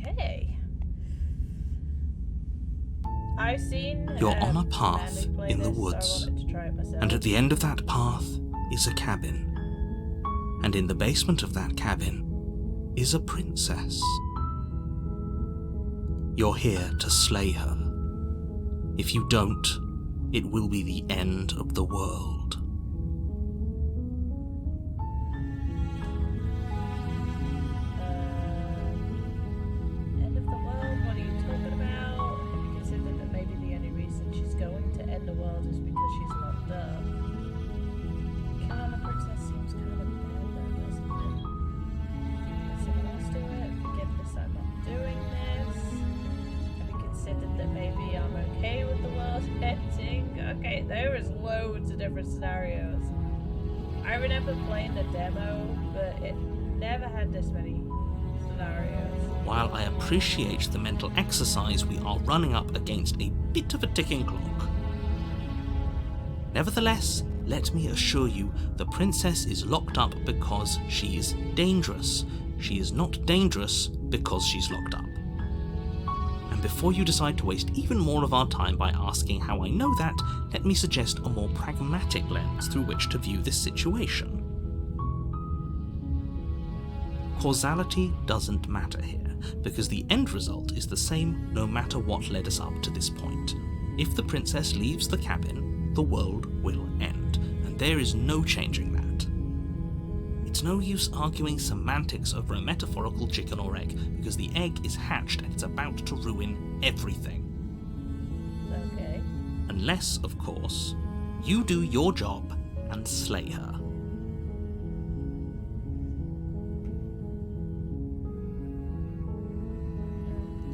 Okay. I've seen. You're on a path in the so woods, I wanted to try it myself. and at the end of that path is a cabin. And in the basement of that cabin is a princess. You're here to slay her. If you don't, it will be the end of the world. End of the world? What are you talking about? Have you considered that maybe the only reason she's going to end the world is because she's locked up? Killing a princess seems kind of bad, though, doesn't it? Can someone else do it? Forget this, I'm not doing this. Have you considered that maybe I'm okay with the world ending? Okay, there is loads of different scenarios. I remember playing the demo, but it never had this many scenarios. While I appreciate the mental exercise, we are running up against a bit of a ticking clock. Nevertheless, let me assure you, the princess is locked up because she is dangerous. She is not dangerous because she's locked up. And before you decide to waste even more of our time by asking how I know that, let me suggest a more pragmatic lens through which to view this situation. Causality doesn't matter here, because the end result is the same no matter what led us up to this point. If the princess leaves the cabin, the world will end, and there is no changing that. It's no use arguing semantics over a metaphorical chicken or egg, because the egg is hatched and it's about to ruin everything. Okay. Unless, of course, you do your job and slay her.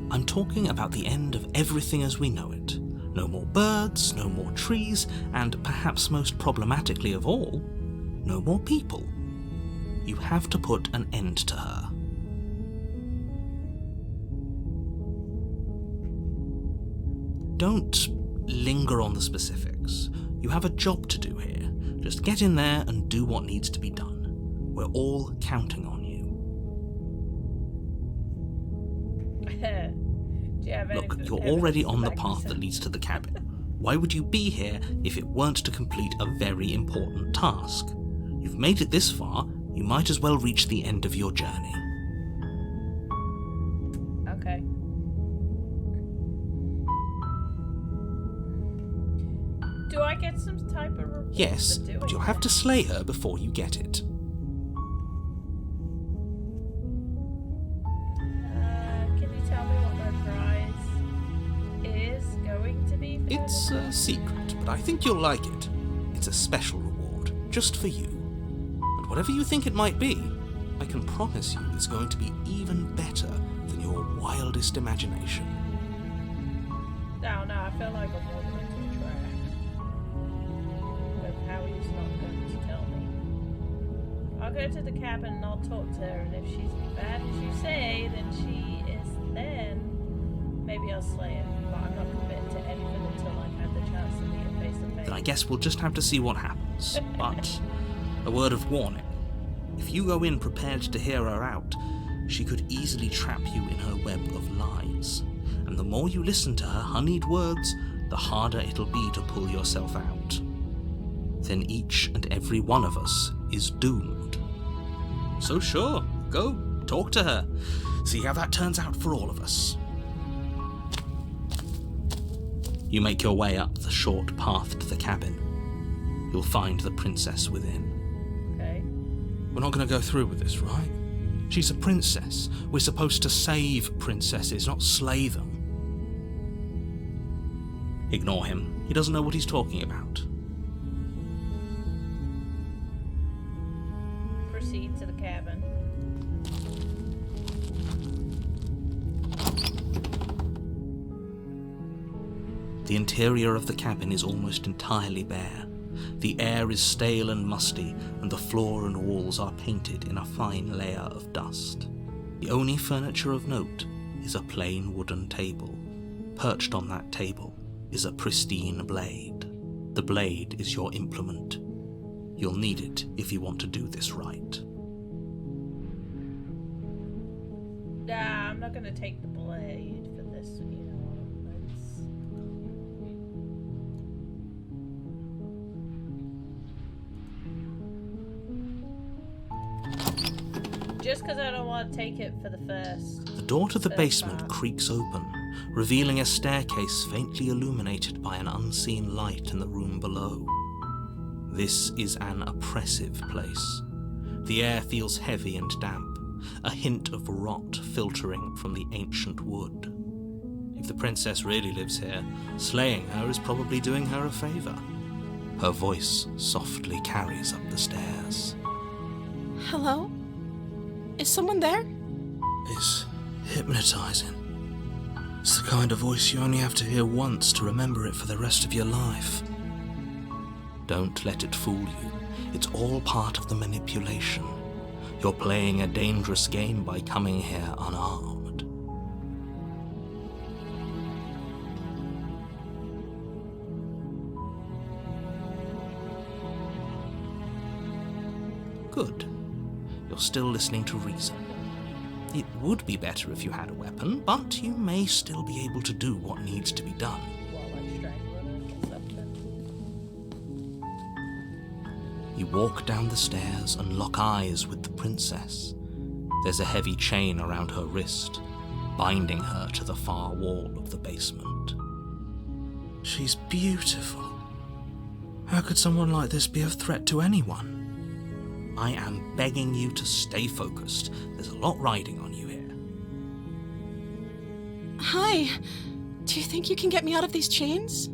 I'm talking about the end of everything as we know it. No more birds, no more trees, and perhaps most problematically of all, no more people. You have to put an end to her. Don't linger on the specifics. You have a job to do here. Just get in there and do what needs to be done. We're all counting on you. Do you have any Look, you're evidence already to on the back path this that up? leads to the cabin. Why would you be here if it weren't to complete a very important task? You've made it this far, you might as well reach the end of your journey. Okay. Do I get some type of reward Yes, for doing but you'll have to this? slay her before you get it. Can you tell me what my prize is going to be? For It's doing a this? secret, but I think you'll like it. It's a special reward, just for you. And whatever you think it might be, I can promise you it's going to be even better than your wildest imagination. No, I feel like I'm walking into a trap. With how he's not going to tell me. I'll go to the cabin and I'll talk to her, and if she's as bad as you say, then she is, then maybe I'll slay her. But I'm not committed to anything until I've had the chance to meet her face to face. Then I guess we'll just have to see what happens. But a word of warning. If you go in prepared to hear her out, she could easily trap you in her web of lies. And the more you listen to her honeyed words, the harder it'll be to pull yourself out. Then each and every one of us is doomed. So sure, go, talk to her. See how that turns out for all of us. You make your way up the short path to the cabin. You'll find the princess within. Okay. We're not going to go through with this, right? She's a princess. We're supposed to save princesses, not slay them. Ignore him. He doesn't know what he's talking about. Proceed to the cabin. The interior of the cabin is almost entirely bare. The air is stale and musty, and the floor and walls are painted in a fine layer of dust. The only furniture of note is a plain wooden table. Perched on that table is a pristine blade. The blade is your implement. You'll need it if you want to do this right. I'm I'm not gonna take the blade for this, you know. Just because I don't want to take it for the first. The door to the basement part. creaks open, revealing a staircase faintly illuminated by an unseen light in the room below. This is an oppressive place. The air feels heavy and damp, a hint of rot filtering from the ancient wood. If the princess really lives here, slaying her is probably doing her a favour. Her voice softly carries up the stairs. Hello? Is someone there? It's hypnotizing. It's the kind of voice you only have to hear once to remember it for the rest of your life. Don't let it fool you. It's all part of the manipulation. You're playing a dangerous game by coming here unarmed. Good. You're still listening to reason. It would be better if you had a weapon, but you may still be able to do what needs to be done. While I'm strangling her or something. You walk down the stairs and lock eyes with the princess. There's a heavy chain around her wrist, binding her to the far wall of the basement. She's beautiful. How could someone like this be a threat to anyone? I am begging you to stay focused. There's a lot riding on you here. Hi. Do you think you can get me out of these chains?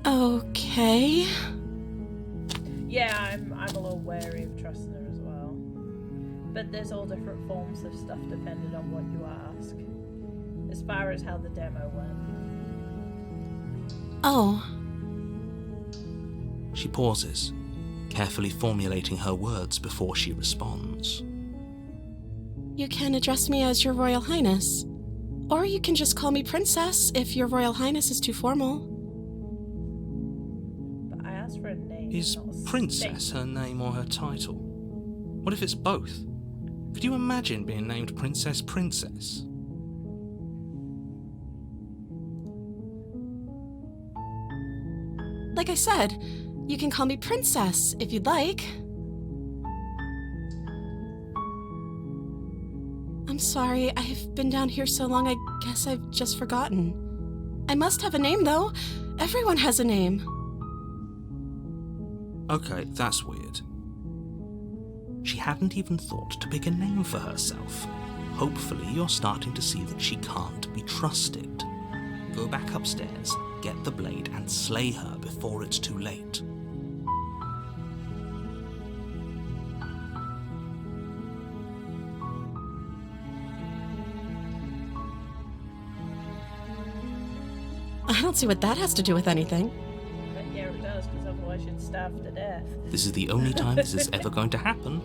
Okay. Yeah, I'm a little wary of trusting her as well. But there's all different forms of stuff depending on what you ask. As far as how the demo went. Oh. She pauses, carefully formulating her words before she responds. You can address me as Your Royal Highness. Or you can just call me Princess if Your Royal Highness is too formal. But I asked for a name. Is not a Princess state. her name or her title? What if it's both? Could you imagine being named Princess Princess? Like I said, you can call me Princess if you'd like. I'm sorry, I've been down here so long I guess I've just forgotten. I must have a name though. Everyone has a name. Okay, that's weird. She hadn't even thought to pick a name for herself. Hopefully you're starting to see that she can't be trusted. Go back upstairs, get the blade, and slay her before it's too late. I don't see what that has to do with anything. But yeah, it does, because otherwise you'd starve to death. This is the only time this is ever going to happen,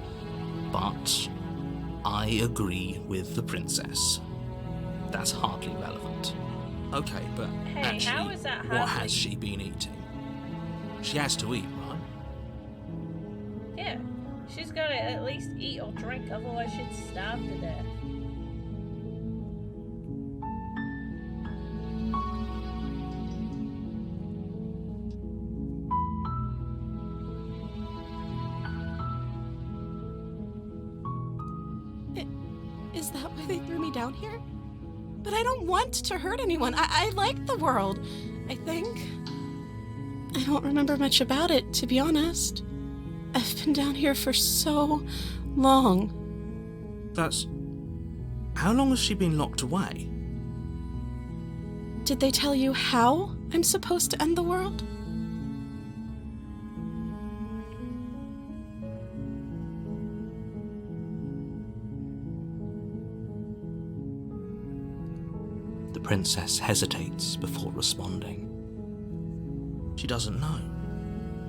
but I agree with the princess. That's hardly relevant. Okay, but Hey, actually, how is that what hardly- has she been eating? She has to eat, right? Yeah. She's gotta at least eat or drink, otherwise she'd starve to death. Is that why they threw me down here? But I don't want to hurt anyone. I like the world, I think. I don't remember much about it, to be honest. I've been down here for so long. That's... How long has she been locked away? Did they tell you how I'm supposed to end the world? The princess hesitates before responding. She doesn't know.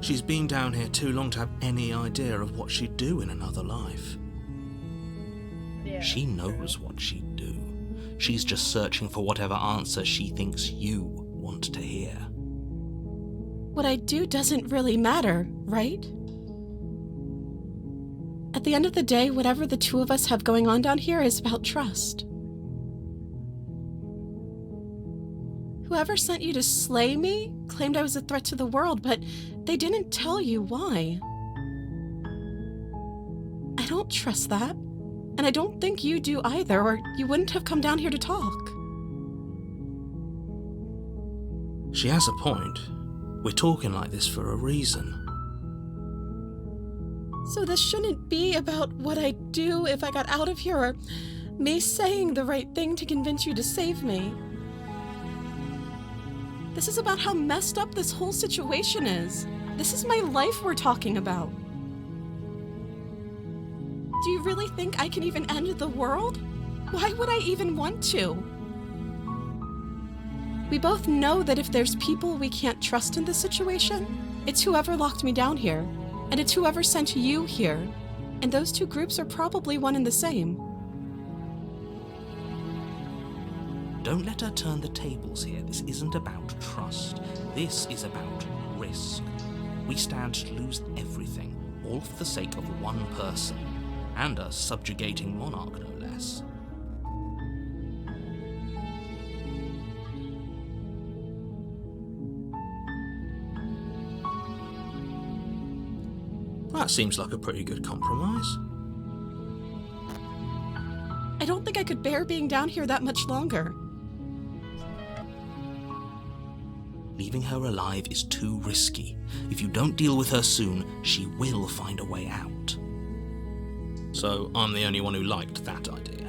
She's been down here too long to have any idea of what she'd do in another life. Yeah. She knows what she'd do. She's just searching for whatever answer she thinks you want to hear. what I do doesn't really matter, right? At the end of the day, whatever the two of us have going on down here is about trust. Whoever sent you to slay me claimed I was a threat to the world, but they didn't tell you why. I don't trust that, and I don't think you do either, or you wouldn't have come down here to talk. She has a point. We're talking like this for a reason. So this shouldn't be about what I'd do if I got out of here, or me saying the right thing to convince you to save me. This is about how messed up this whole situation is. This is my life we're talking about. Do you really think I can even end the world? Why would I even want to? We both know that if there's people we can't trust in this situation, it's whoever locked me down here, and it's whoever sent you here, and those two groups are probably one and the same. Don't let her turn the tables here. This isn't about trust. This is about risk. We stand to lose everything, all for the sake of one person, and a subjugating monarch, no less. That seems like a pretty good compromise. I don't think I could bear being down here that much longer. Leaving her alive is too risky. If you don't deal with her soon, she will find a way out. So I'm the only one who liked that idea.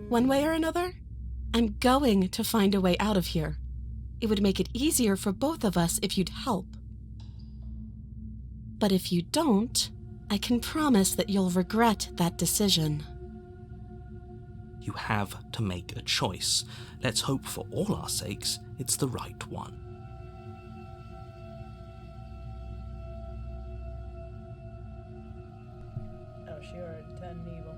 One way or another, I'm going to find a way out of here. It would make it easier for both of us if you'd help. But if you don't, I can promise that you'll regret that decision. You have to make a choice. Let's hope for all our sakes it's the right one. Oh, she already turned evil.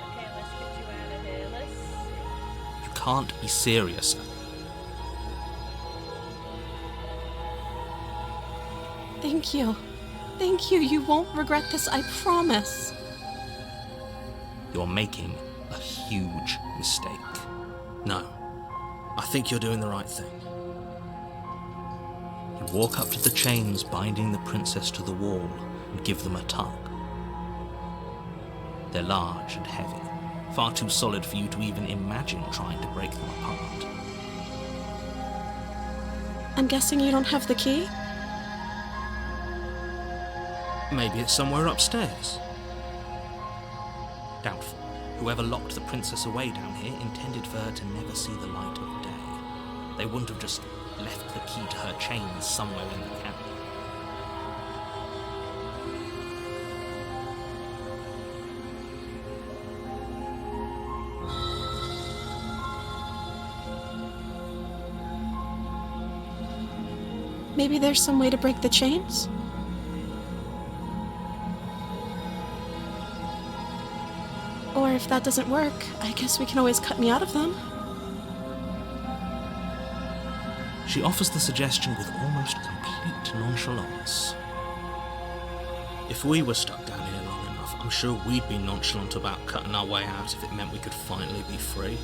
Okay, let's get you out of here. Let's see. You can't be serious. Thank you. Thank you. You won't regret this, I promise. You're making a huge mistake. No, I think you're doing the right thing. You walk up to the chains binding the princess to the wall and give them a tug. They're large and heavy, far too solid for you to even imagine trying to break them apart. I'm guessing you don't have the key? Maybe it's somewhere upstairs. Doubtful. Whoever locked the princess away down here intended for her to never see the light of day. They wouldn't have just left the key to her chains somewhere in the cabin. Maybe there's some way to break the chains? Or if that doesn't work, I guess we can always cut me out of them. She offers the suggestion with almost complete nonchalance. If we were stuck down here long enough, I'm sure we'd be nonchalant about cutting our way out if it meant we could finally be free.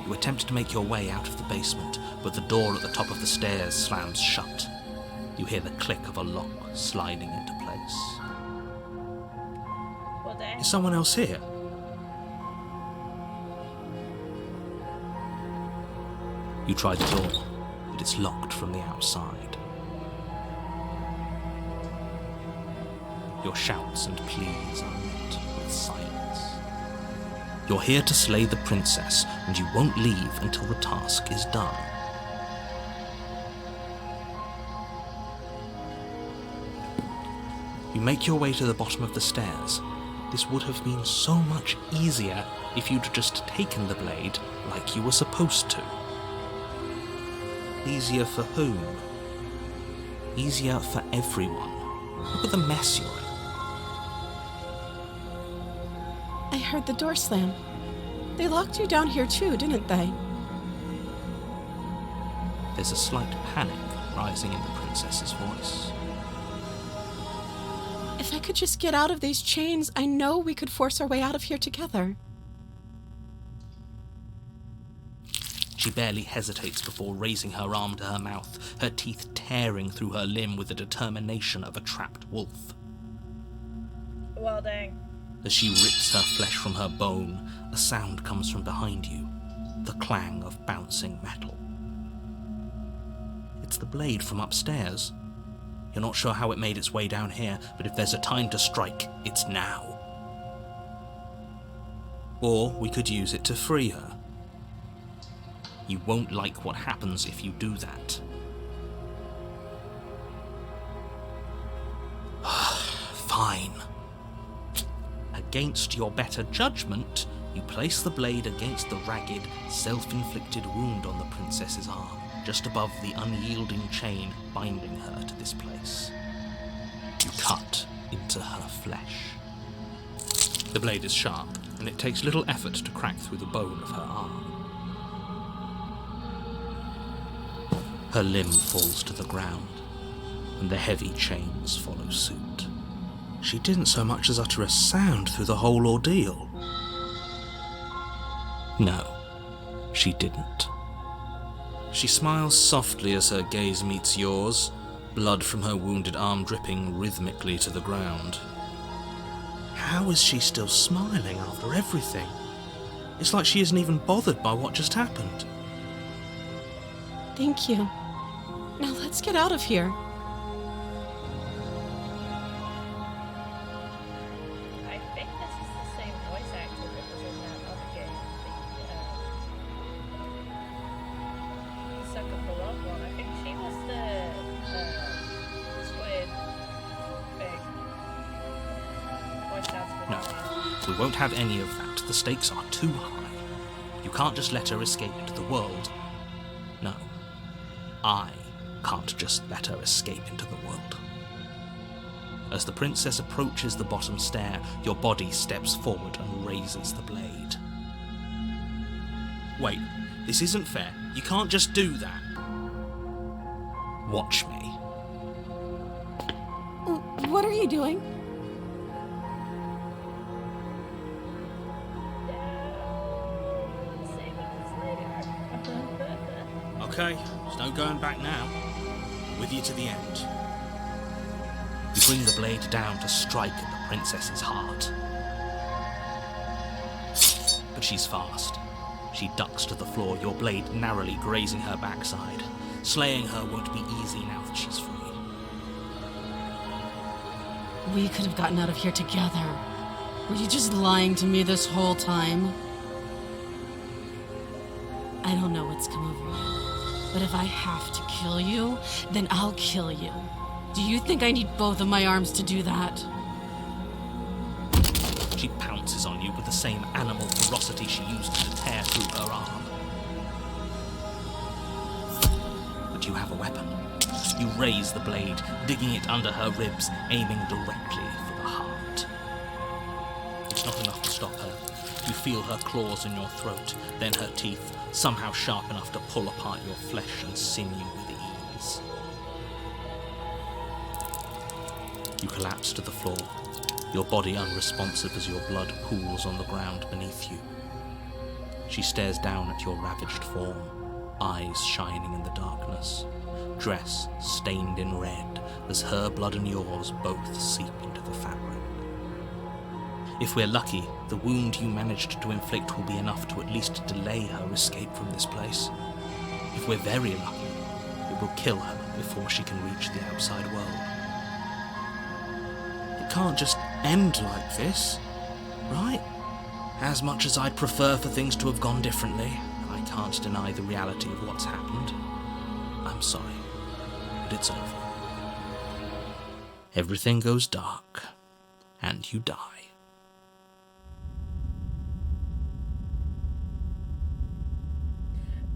You attempt to make your way out of the basement, but the door at the top of the stairs slams shut. You hear the click of a lock sliding into place. What the heck? Is someone else here? You try the door, but it's locked from the outside. Your shouts and pleas are met with silence. You're here to slay the princess, and you won't leave until the task is done. You make your way to the bottom of the stairs. This would have been so much easier if you'd just taken the blade like you were supposed to. Easier for whom? Easier for everyone. Look at the mess you're in. I heard the door slam. They locked you down here too, didn't they? There's a slight panic rising in the princess's voice. If I could just get out of these chains, I know we could force our way out of here together. She barely hesitates before raising her arm to her mouth, her teeth tearing through her limb with the determination of a trapped wolf. Well, dang. As she rips her flesh from her bone, a sound comes from behind you, the clang of bouncing metal. It's the blade from upstairs. You're not sure how it made its way down here, but if there's a time to strike, it's now. Or we could use it to free her. You won't like what happens if you do that. Fine. Against your better judgment, you place the blade against the ragged, self-inflicted wound on the princess's arm, just above the unyielding chain binding her to this place. You cut into her flesh. The blade is sharp, and it takes little effort to crack through the bone of her arm. Her limb falls to the ground, and the heavy chains follow suit. She didn't so much as utter a sound through the whole ordeal. No, she didn't. She smiles softly as her gaze meets yours, blood from her wounded arm dripping rhythmically to the ground. How is she still smiling after everything? It's like she isn't even bothered by what just happened. Thank you. Now let's get out of here. I think this is the same voice actor that was in that other game. The Sucker for Love one. I think she was the squid thing. Voice sounds No, familiar. we won't have any of that. The stakes are too high. You can't just let her escape into the world. No, I can't just let her escape into the world. As the princess approaches the bottom stair, your body steps forward and raises the blade. Wait, this isn't fair. You can't just do that. Watch me. What are you doing? Save it for later. Okay, there's no going back now. With you to the end. You bring the blade down to strike at the princess's heart. But she's fast. She ducks to the floor, your blade narrowly grazing her backside. Slaying her won't be easy now that she's free. We could have gotten out of here together. Were you just lying to me this whole time? I don't know what's come over you. But if I have to kill you, then I'll kill you. Do you think I need both of my arms to do that? She pounces on you with the same animal ferocity she used to tear through her arm. But you have a weapon. You raise the blade, digging it under her ribs, aiming directly for the heart. It's not enough to stop her. You feel her claws in your throat, then her teeth, somehow sharp enough to pull apart your flesh and sinew with ease. You collapse to the floor, your body unresponsive as your blood pools on the ground beneath you. She stares down at your ravaged form, eyes shining in the darkness, dress stained in red as her blood and yours both seep into the fabric. If we're lucky, the wound you managed to inflict will be enough to at least delay her escape from this place. If we're very lucky, it will kill her before she can reach the outside world. It can't just end like this, right? As much as I'd prefer for things to have gone differently, I can't deny the reality of what's happened. I'm sorry, but it's over. Everything goes dark, and you die.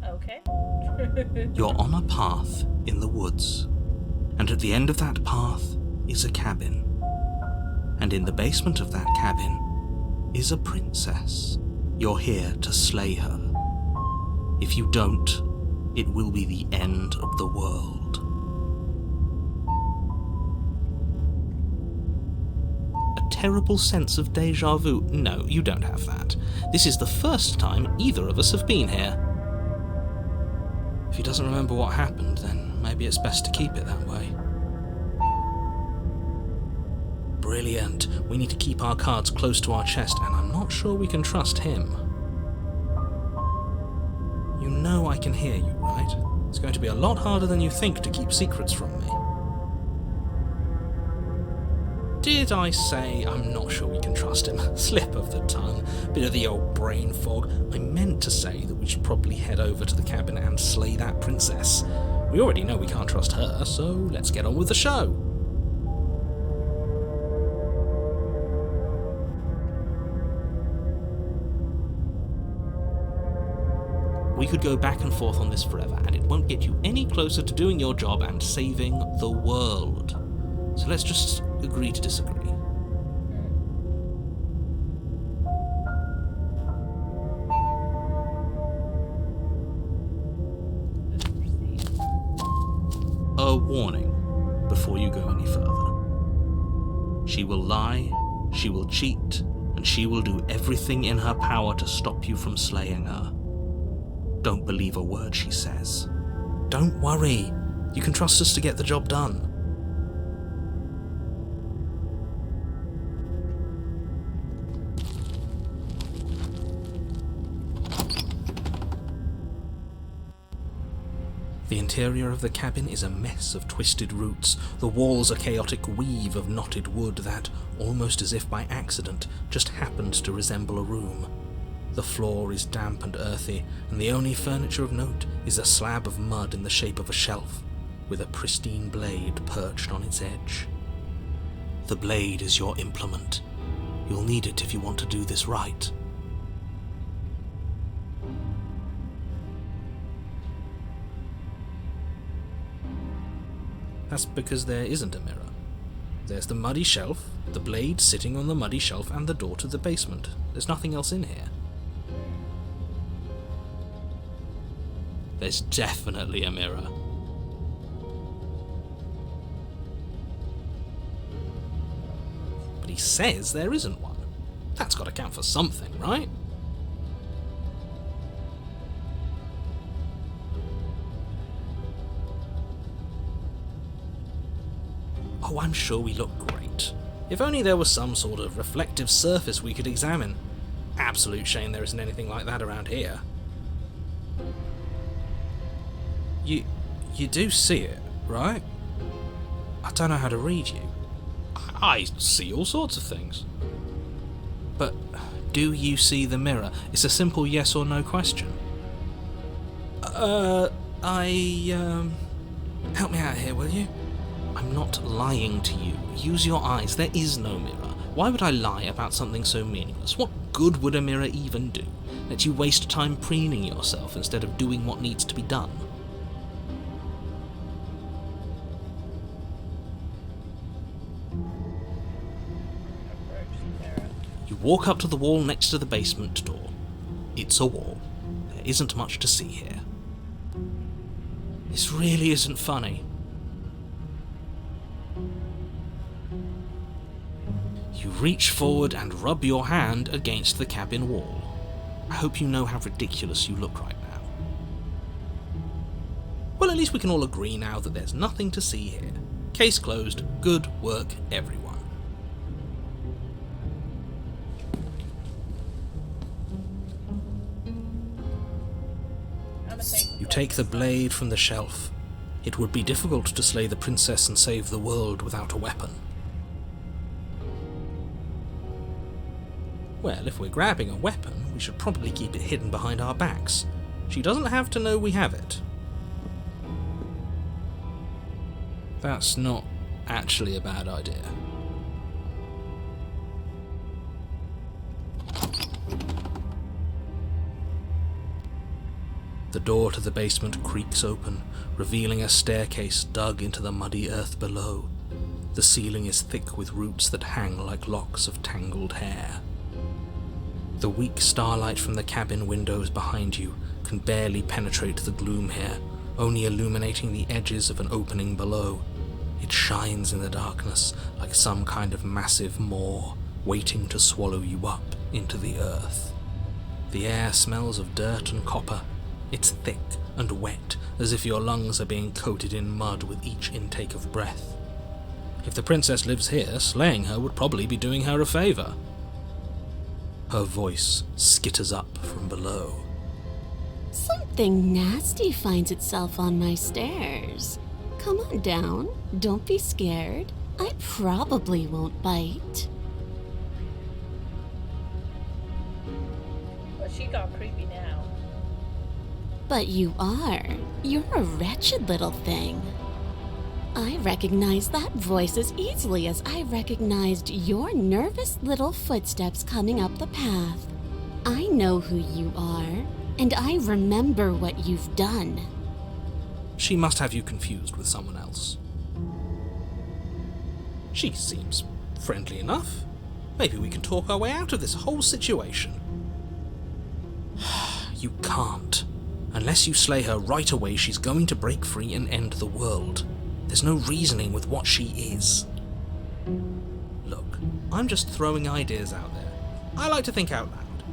Okay. You're on a path in the woods. And at the end of that path is a cabin. And in the basement of that cabin is a princess. You're here to slay her. If you don't, it will be the end of the world. A terrible sense of deja vu. No, you don't have that. This is the first time either of us have been here. If he doesn't remember what happened, then maybe it's best to keep it that way. Brilliant. We need to keep our cards close to our chest, and I'm not sure we can trust him. You know I can hear you, right? It's going to be a lot harder than you think to keep secrets from me. Did I say I'm not sure we can trust him? Slip of the tongue, bit of the old brain fog. I meant to say that we should probably head over to the cabin and slay that princess. We already know we can't trust her, so let's get on with the show. We could go back and forth on this forever, and it won't get you any closer to doing your job and saving the world. So let's just agree to disagree. A warning before you go any further. She will lie, she will cheat, and she will do everything in her power to stop you from slaying her. Don't believe a word she says. Don't worry. You can trust us to get the job done. The interior of the cabin is a mess of twisted roots. The walls a chaotic weave of knotted wood that, almost as if by accident, just happened to resemble a room. The floor is damp and earthy, and the only furniture of note is a slab of mud in the shape of a shelf, with a pristine blade perched on its edge. The blade is your implement. You'll need it if you want to do this right. That's because there isn't a mirror. There's the muddy shelf, the blade sitting on the muddy shelf, and the door to the basement. There's nothing else in here. There's definitely a mirror. But he says there isn't one. That's got to count for something, right? Oh, I'm sure we look great. If only there was some sort of reflective surface we could examine. Absolute shame there isn't anything like that around here. You do see it, right? I don't know how to read you. I see all sorts of things. But do you see the mirror? It's a simple yes or no question. Help me out here, will you? I'm not lying to you. Use your eyes. There is no mirror. Why would I lie about something so meaningless? What good would a mirror even do? Let you waste time preening yourself instead of doing what needs to be done. You walk up to the wall next to the basement door. It's a wall. There isn't much to see here. This really isn't funny. You reach forward and rub your hand against the cabin wall. I hope you know how ridiculous you look right now. Well, at least we can all agree now that there's nothing to see here. Case closed. Good work, everyone. You take the blade from the shelf. It would be difficult to slay the princess and save the world without a weapon. Well, if we're grabbing a weapon, we should probably keep it hidden behind our backs. She doesn't have to know we have it. That's not actually a bad idea. The door to the basement creaks open, revealing a staircase dug into the muddy earth below. The ceiling is thick with roots that hang like locks of tangled hair. The weak starlight from the cabin windows behind you can barely penetrate the gloom here, only illuminating the edges of an opening below. It shines in the darkness like some kind of massive maw, waiting to swallow you up into the earth. The air smells of dirt and copper. It's thick and wet, as if your lungs are being coated in mud with each intake of breath. If the princess lives here, slaying her would probably be doing her a favor. Her voice skitters up from below. Something nasty finds itself on my stairs. Come on down. Don't be scared. I probably won't bite. Well, she got creepy now. But you are. You're a wretched little thing. I recognize that voice as easily as I recognized your nervous little footsteps coming up the path. I know who you are, and I remember what you've done. She must have you confused with someone else. She seems friendly enough. Maybe we can talk our way out of this whole situation. You can't. Unless you slay her right away, she's going to break free and end the world. There's no reasoning with what she is. Look, I'm just throwing ideas out there. I like to think out loud.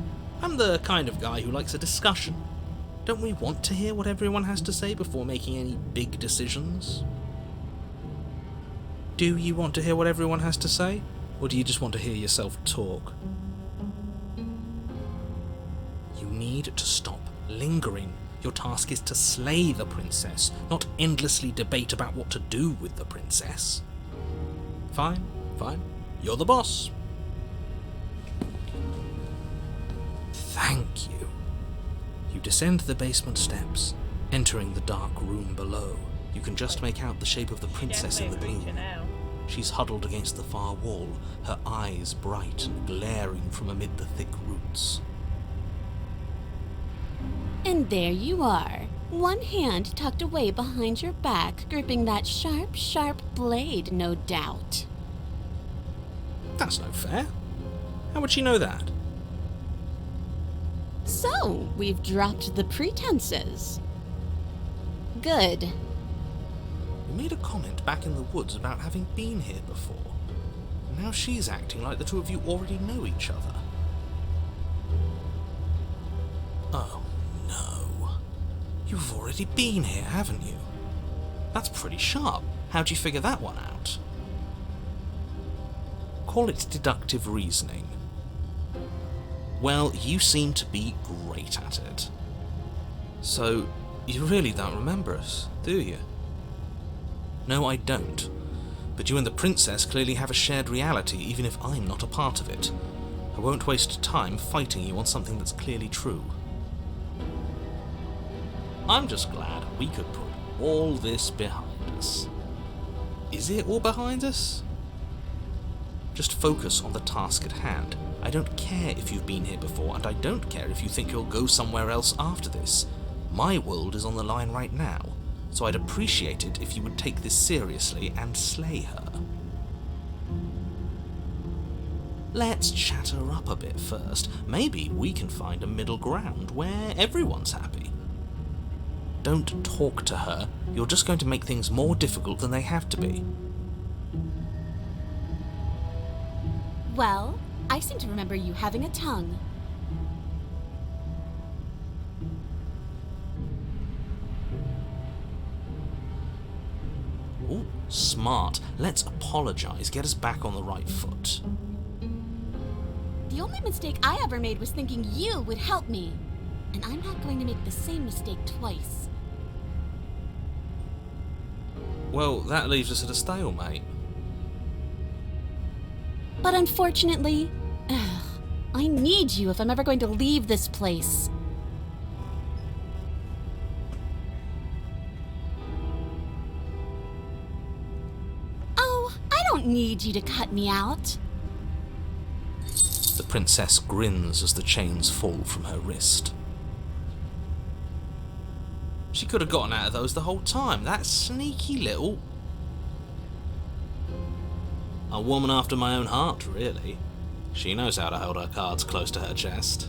I'm the kind of guy who likes a discussion. Don't we want to hear what everyone has to say before making any big decisions? Do you want to hear what everyone has to say? Or do you just want to hear yourself talk? You need to stop lingering. Your task is to slay the princess, not endlessly debate about what to do with the princess. Fine, fine. You're the boss. Thank you. You descend the basement steps, entering the dark room below. You can just make out the shape of the princess in the gloom. She's huddled against the far wall, her eyes bright and glaring from amid the thick roots. And there you are, one hand tucked away behind your back, gripping that sharp, sharp blade, no doubt. That's no fair. How would she know that? So, we've dropped the pretenses. Good. You made a comment back in the woods about having been here before. And now she's acting like the two of you already know each other. Oh, no. You've already been here, haven't you? That's pretty sharp. How'd you figure that one out? Call it deductive reasoning. Well, you seem to be great at it. So, you really don't remember us, do you? No, I don't. But you and the princess clearly have a shared reality, even if I'm not a part of it. I won't waste time fighting you on something that's clearly true. I'm just glad we could put all this behind us. Is it all behind us? Just focus on the task at hand. I don't care if you've been here before, and I don't care if you think you'll go somewhere else after this. My world is on the line right now, so I'd appreciate it if you would take this seriously and slay her. Let's chat her up a bit first. Maybe we can find a middle ground where everyone's happy. Don't talk to her. You're just going to make things more difficult than they have to be. Well, I seem to remember you having a tongue. Ooh, smart. Let's apologize. Get us back on the right foot. The only mistake I ever made was thinking you would help me. And I'm not going to make the same mistake twice. Well, that leaves us at a stalemate. But unfortunately, I need you if I'm ever going to leave this place. Oh, I don't need you to cut me out. The princess grins as the chains fall from her wrist. She could have gotten out of those the whole time. That sneaky little... A woman after my own heart, really. She knows how to hold her cards close to her chest.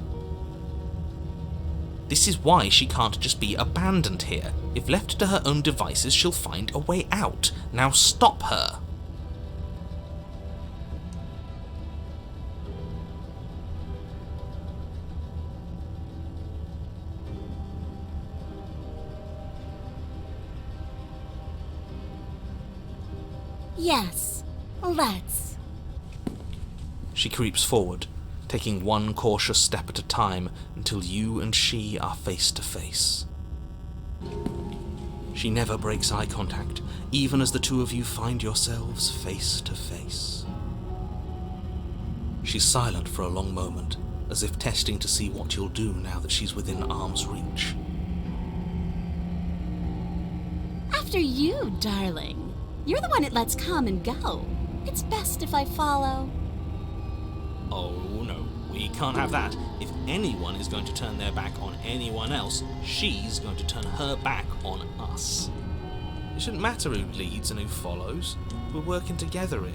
This is why she can't just be abandoned here. If left to her own devices, she'll find a way out. Now stop her. Yes, let's. She creeps forward, taking one cautious step at a time until you and she are face to face. She never breaks eye contact, even as the two of you find yourselves face to face. She's silent for a long moment, as if testing to see what you'll do now that she's within arm's reach. After you, darling. You're the one it lets come and go. It's best if I follow. Oh no, we can't have that. If anyone is going to turn their back on anyone else, she's going to turn her back on us. It shouldn't matter who leads and who follows. We're working together here.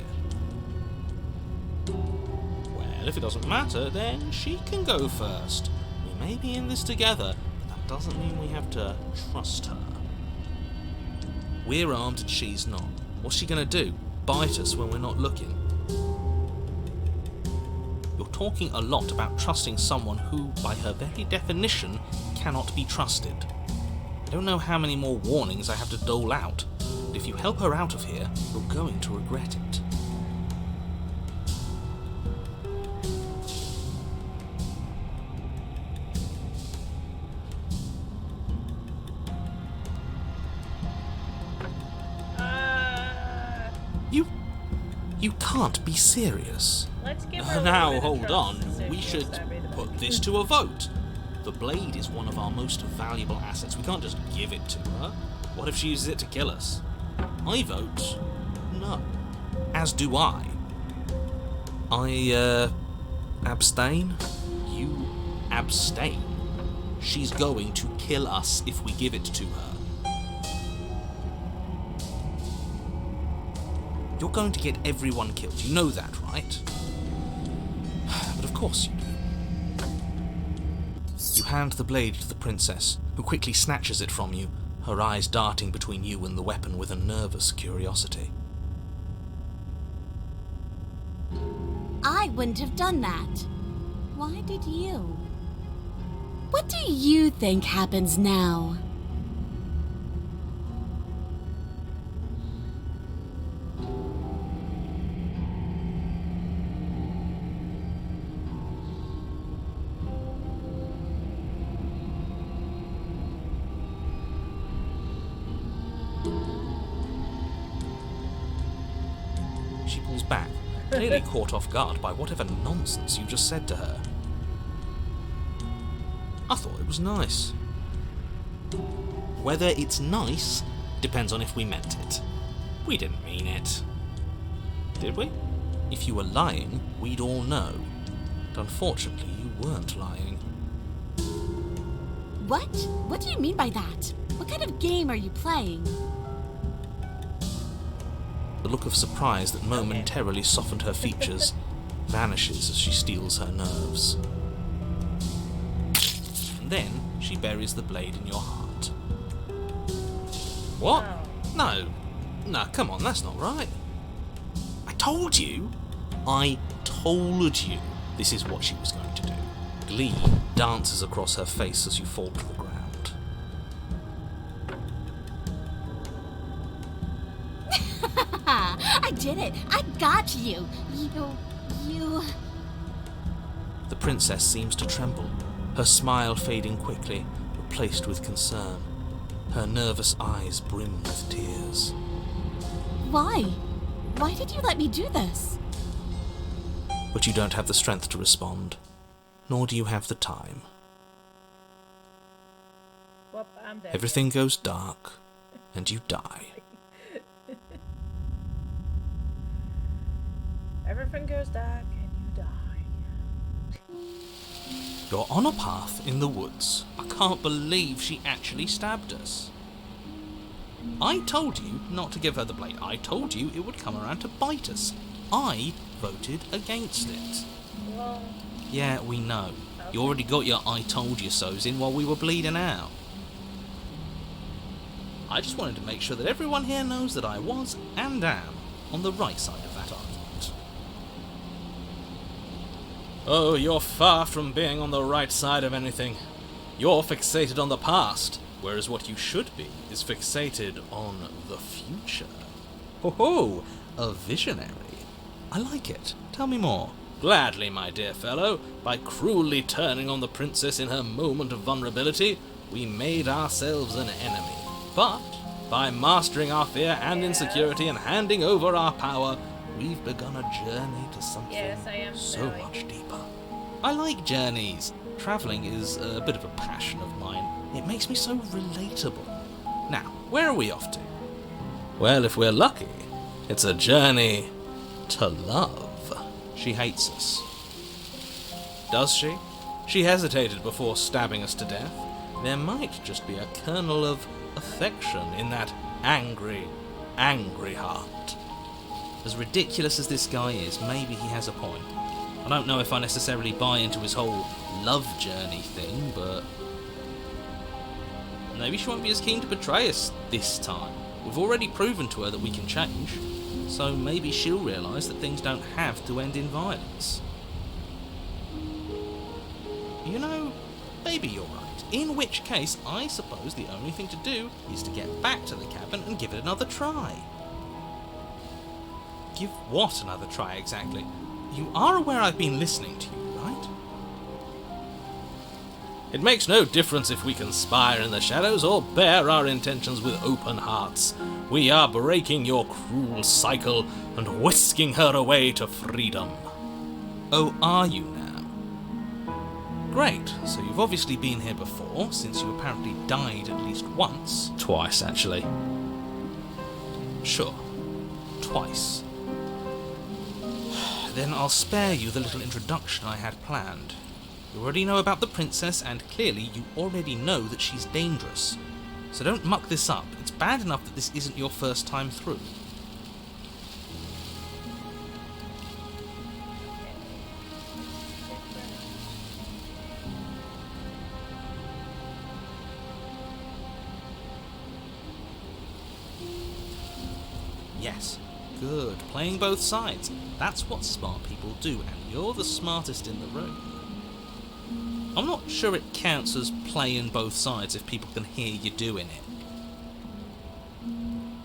Well, if it doesn't matter, then she can go first. We may be in this together, but that doesn't mean we have to trust her. We're armed and she's not. What's she gonna do? Bite us when we're not looking? You're talking a lot about trusting someone who, by her very definition, cannot be trusted. I don't know how many more warnings I have to dole out, but if you help her out of here, you're going to regret it. You can't be serious. Let's give her a Now, little hold bit of on. trust to see if We she should wants to be the put big this to a vote. The blade is one of our most valuable assets. We can't just give it to her. What if she uses it to kill us? I vote no. As do I. Abstain? You abstain? She's going to kill us if we give it to her. You're going to get everyone killed. You know that, right? But of course you do. You hand the blade to the princess, who quickly snatches it from you, her eyes darting between you and the weapon with a nervous curiosity. I wouldn't have done that. Why did you? What do you think happens now? She pulls back, clearly caught off guard by whatever nonsense you just said to her. I thought it was nice. Whether it's nice depends on if we meant it. We didn't mean it. Did we? If you were lying, we'd all know. But unfortunately, you weren't lying. What? What do you mean by that? What kind of game are you playing? The look of surprise that momentarily softened her features vanishes as she steels her nerves. And then she buries the blade in your heart. What? No. No, come on, that's not right. I told you. I told you this is what she was going to do. Glee dances across her face as you fall to the ground. I did it! I got you! You... The princess seems to tremble, her smile fading quickly, replaced with concern. Her nervous eyes brim with tears. Why? Why did you let me do this? But you don't have the strength to respond, nor do you have the time. Well, I'm dead. Everything goes dark, and you die. Everything goes dark and you die. You're on a path in the woods. I can't believe she actually stabbed us. I told you not to give her the blade. I told you it would come around to bite us. I voted against it. Well, Yeah, we know. You already got your I told you so's in while we were bleeding out. I just wanted to make sure that everyone here knows that I was and am on the right side of that argument. Oh, you're far from being on the right side of anything. You're fixated on the past, whereas what you should be is fixated on the future. Ho ho, a visionary. I like it. Tell me more. Gladly, my dear fellow. By cruelly turning on the princess in her moment of vulnerability, we made ourselves an enemy. But by mastering our fear and insecurity and handing over our power, we've begun a journey to something Yes, I am so smelly. much deeper. I like journeys. Travelling is a bit of a passion of mine. It makes me so relatable. Now, where are we off to? Well, if we're lucky, it's a journey to love. She hates us. Does she? She hesitated before stabbing us to death. There might just be a kernel of affection in that angry, angry heart. As ridiculous as this guy is, maybe he has a point. I don't know if I necessarily buy into his whole love journey thing, but maybe she won't be as keen to betray us this time. We've already proven to her that we can change, so maybe she'll realise that things don't have to end in violence. You know, maybe you're right. In which case, I suppose the only thing to do is to get back to the cabin and give it another try. Give what another try, exactly? You are aware I've been listening to you, right? It makes no difference if we conspire in the shadows or bear our intentions with open hearts. We are breaking your cruel cycle and whisking her away to freedom. Oh, are you now? Great, so you've obviously been here before, since you apparently died at least once. Twice, actually. Sure. Twice. Then I'll spare you the little introduction I had planned. You already know about the princess, and clearly you already know that she's dangerous. So don't muck this up. It's bad enough that this isn't your first time through. Yes. Good. Playing both sides. That's what smart people do, and you're the smartest in the room. I'm not sure it counts as playing both sides if people can hear you doing it.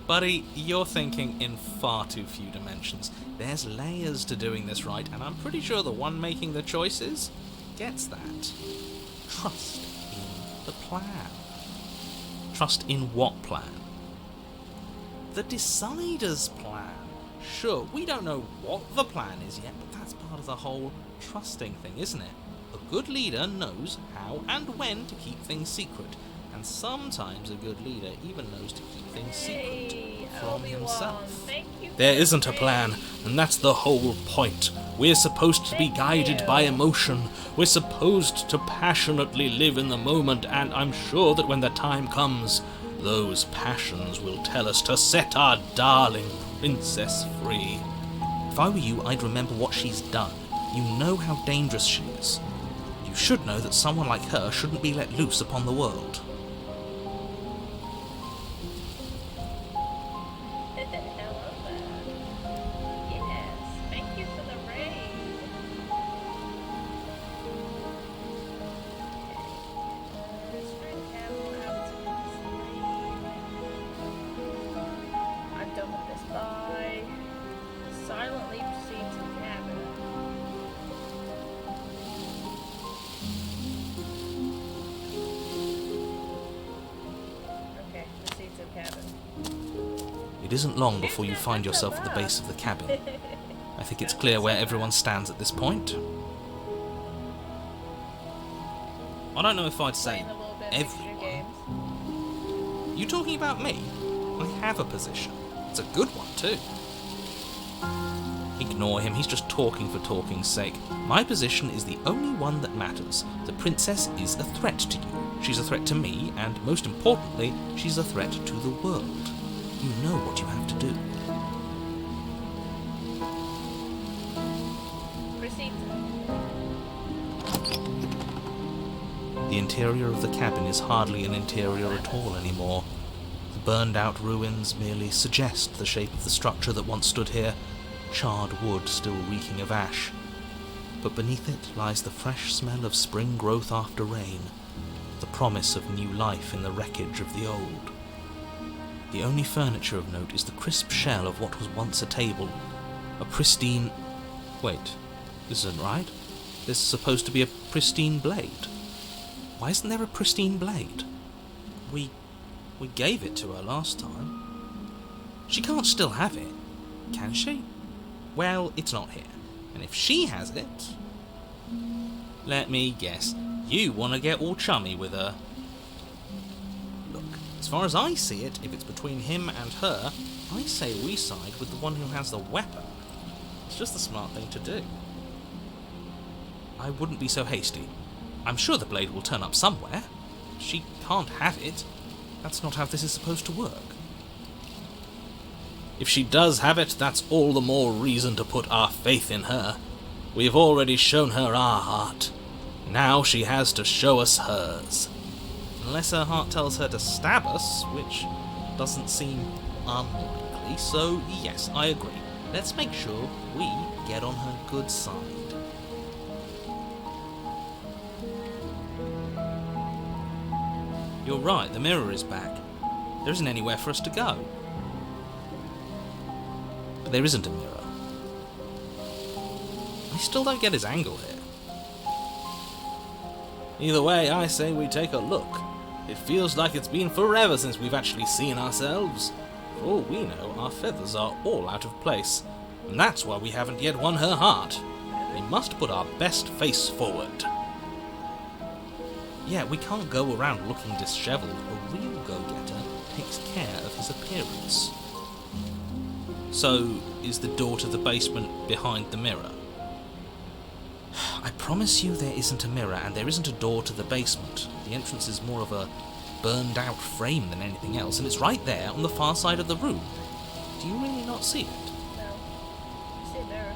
Buddy, you're thinking in far too few dimensions. There's layers to doing this right, and I'm pretty sure the one making the choices gets that. Trust in the plan. Trust in what plan? The Decider's plan. Sure, we don't know what the plan is yet, but that's part of the whole trusting thing, isn't it? A good leader knows how and when to keep things secret, and sometimes a good leader even knows to keep things secret Hey, from Obi-Wan, himself. thank you for There the isn't a raid. plan, and that's the whole point. We're supposed to be Thank guided you. by emotion. We're supposed to passionately live in the moment, and I'm sure that when the time comes, those passions will tell us to set our darling princess free. If I were you, I'd remember what she's done. You know how dangerous she is. You should know that someone like her shouldn't be let loose upon the world. Hello there. Yes, thank you for the raid. I'm done with this. Bye. Silently proceed to the cabin. Okay, proceed to the cabin. It isn't long before you find yourself at the base of the cabin. I think it's clear where everyone stands at this point. I don't know if I'd say Playing a little bit of extra everyone. games. You talking about me? I have a position. It's a good one, too. Ignore him, he's just talking for talking's sake. My position is the only one that matters. The princess is a threat to you. She's a threat to me, and most importantly, she's a threat to the world. You know what you have to do. Proceed. The interior of the cabin is hardly an interior at all anymore. The burned-out ruins merely suggest the shape of the structure that once stood here, charred wood still reeking of ash. But beneath it lies the fresh smell of spring growth after rain, the promise of new life in the wreckage of the old. The only furniture of note is the crisp shell of what was once a table, a pristine... Wait, this isn't right. This is supposed to be a pristine blade. Why isn't there a pristine blade? We gave it to her last time. She can't still have it, can she? Well, it's not here. And if she has it... Let me guess. You want to get all chummy with her. Look, as far as I see it, if it's between him and her, I say we side with the one who has the weapon. It's just the smart thing to do. I wouldn't be so hasty. I'm sure the blade will turn up somewhere. She can't have it. That's not how this is supposed to work. If she does have it, that's all the more reason to put our faith in her. We have already shown her our heart. Now she has to show us hers. Unless her heart tells her to stab us, which doesn't seem unlikely, so yes, I agree. Let's make sure we get on her good side. You're right, the mirror is back. There isn't anywhere for us to go. But there isn't a mirror. I still don't get his angle here. Either way, I say we take a look. It feels like it's been forever since we've actually seen ourselves. For all we know, our feathers are all out of place. And that's why we haven't yet won her heart. We must put our best face forward. Yeah, we can't go around looking disheveled. A real go-getter takes care of his appearance. So, is the door to the basement behind the mirror? I promise you there isn't a mirror, and there isn't a door to the basement. The entrance is more of a burned-out frame than anything else, and it's right there on the far side of the room. Do you really not see it? No. I see a mirror.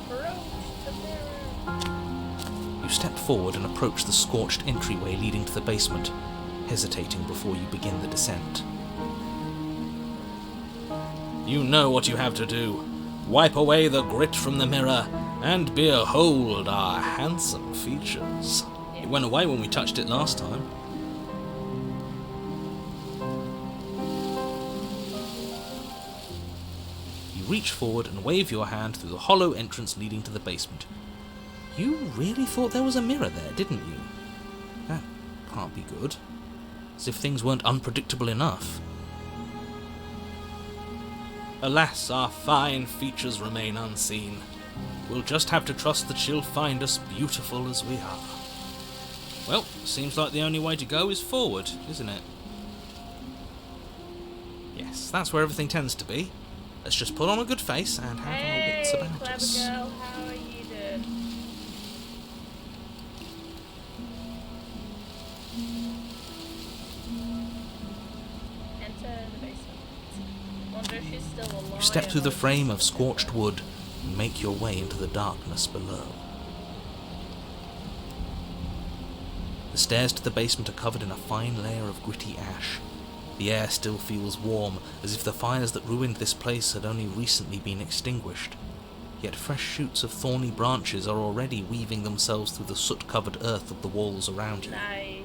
Approach the mirror. You step forward and approach the scorched entryway leading to the basement, hesitating before you begin the descent. You know what you have to do. Wipe away the grit from the mirror, and behold our handsome features. It went away when we touched it last time. You reach forward and wave your hand through the hollow entrance leading to the basement. You really thought there was a mirror there, didn't you? That can't be good. As if things weren't unpredictable enough. Alas, our fine features remain unseen. We'll just have to trust that she'll find us beautiful as we are. Well, seems like the only way to go is forward, isn't it? Yes, that's where everything tends to be. Let's just put on a good face and have our wits about clever us. girl, how are you doing? Enter the basement. Wonder if she's still alive. You step through the frame of scorched wood and make your way into the darkness below. The stairs to the basement are covered in a fine layer of gritty ash. The air still feels warm, as if the fires that ruined this place had only recently been extinguished. Yet fresh shoots of thorny branches are already weaving themselves through the soot-covered earth of the walls around you. Nice.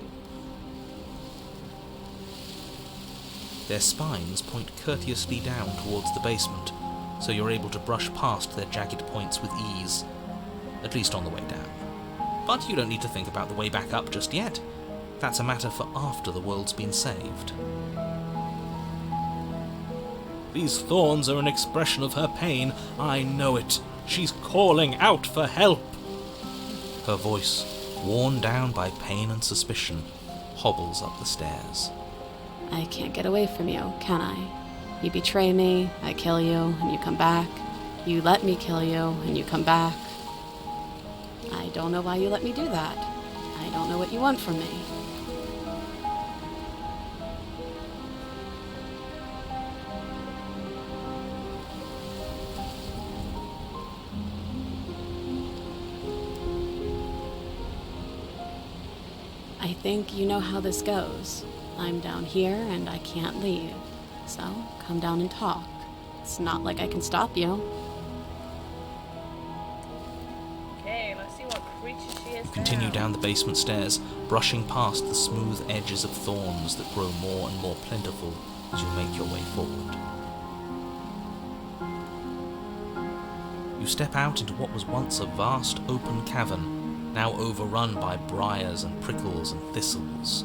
Their spines point courteously down towards the basement, so you're able to brush past their jagged points with ease, at least on the way down. But you don't need to think about the way back up just yet. That's a matter for after the world's been saved. These thorns are an expression of her pain. I know it. She's calling out for help. Her voice, worn down by pain and suspicion, hobbles up the stairs. I can't get away from you, can I? You betray me, I kill you, and you come back. You let me kill you, and you come back. I don't know why you let me do that. I don't know what you want from me. I think you know how this goes. I'm down here and I can't leave. So, come down and talk. It's not like I can stop you. Okay, let's see what creature she is Continue now. down the basement stairs, brushing past the smooth edges of thorns that grow more and more plentiful as you make your way forward. You step out into what was once a vast open cavern, now overrun by briars and prickles and thistles,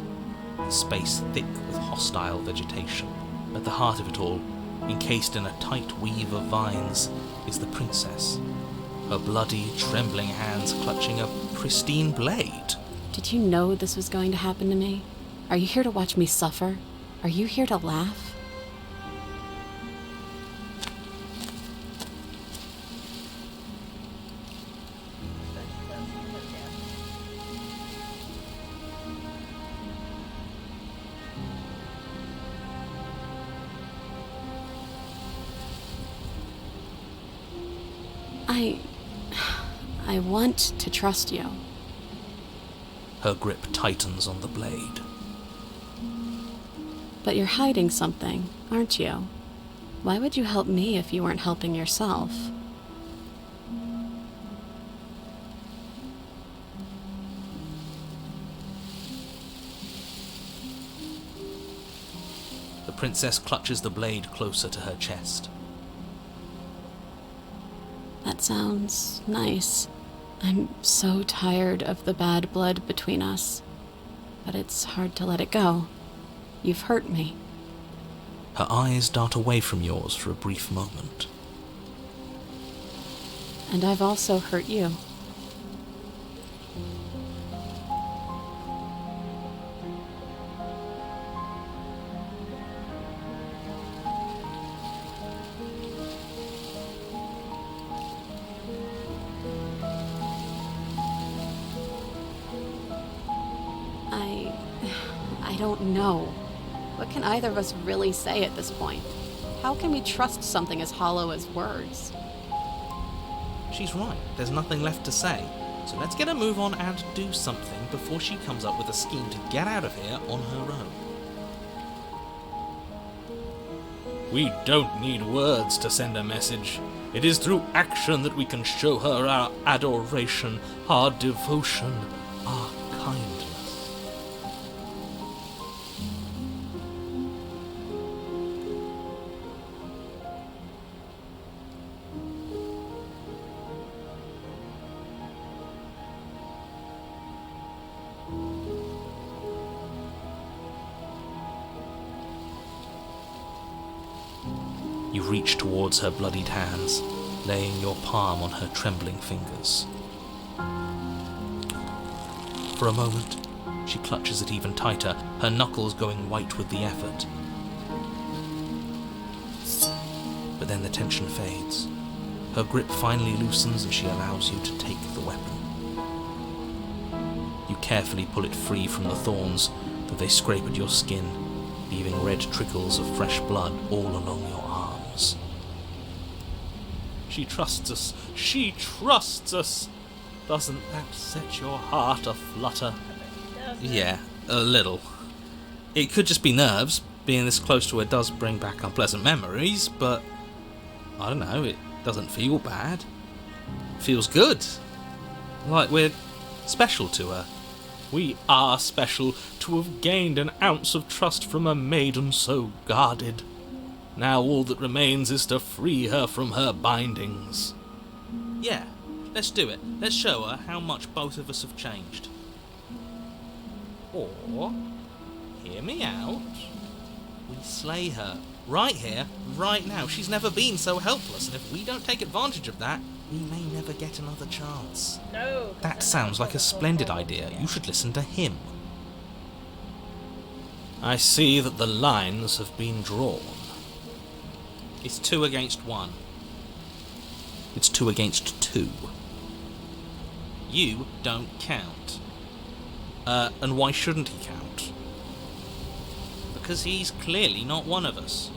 the space thick with hostile vegetation. At the heart of it all, encased in a tight weave of vines, is the princess, her bloody, trembling hands clutching a pristine blade. Did you know this was going to happen to me? Are you here to watch me suffer? Are you here to laugh? I want to trust you. Her grip tightens on the blade. But you're hiding something, aren't you? Why would you help me if you weren't helping yourself? The princess clutches the blade closer to her chest. That sounds nice. I'm so tired of the bad blood between us. But it's hard to let it go. You've hurt me. Her eyes dart away from yours for a brief moment. And I've also hurt you. I don't know. What can either of us really say at this point? How can we trust something as hollow as words? She's right, there's nothing left to say. So let's get a move on and do something before she comes up with a scheme to get out of here on her own. We don't need words to send a message. It is through action that we can show her our adoration, our devotion, our kindness. You reach towards her bloodied hands, laying your palm on her trembling fingers. For a moment, she clutches it even tighter, her knuckles going white with the effort. But then the tension fades. Her grip finally loosens and she allows you to take the weapon. You carefully pull it free from the thorns, though they scrape at your skin, leaving red trickles of fresh blood all along your arms. She trusts us. She trusts us. Doesn't that set your heart aflutter? Yeah, a little. It could just be nerves. Being this close to her does bring back unpleasant memories, but I don't know, it doesn't feel bad. It feels good. Like we're special to her. We are special to have gained an ounce of trust from a maiden so guarded. Now all that remains is to free her from her bindings. Yeah, let's do it. Let's show her how much both of us have changed. Or, hear me out, we slay her. Right here, right now. She's never been so helpless, and if we don't take advantage of that, we may never get another chance. No. That sounds like a splendid idea. You should listen to him. I see that the lines have been drawn. It's 2 against 1. It's 2 against 2. You don't count. And why shouldn't he count? Because he's clearly not one of us.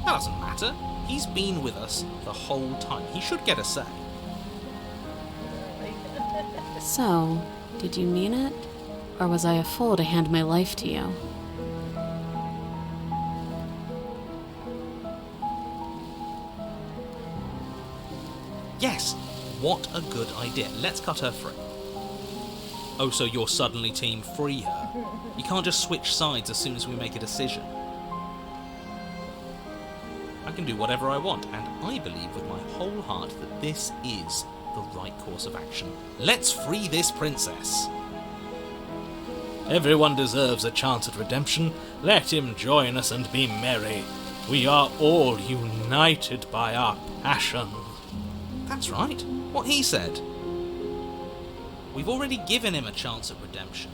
That doesn't matter. He's been with us the whole time. He should get a say. So, did you mean it? Or was I a fool to hand my life to you? Yes, what a good idea. Let's cut her free. Oh, so you're suddenly team free her? You can't just switch sides as soon as we make a decision. I can do whatever I want, and I believe with my whole heart that this is the right course of action. Let's free this princess. Everyone deserves a chance at redemption. Let him join us and be merry. We are all united by our passion. That's right, what he said. We've already given him a chance at redemption.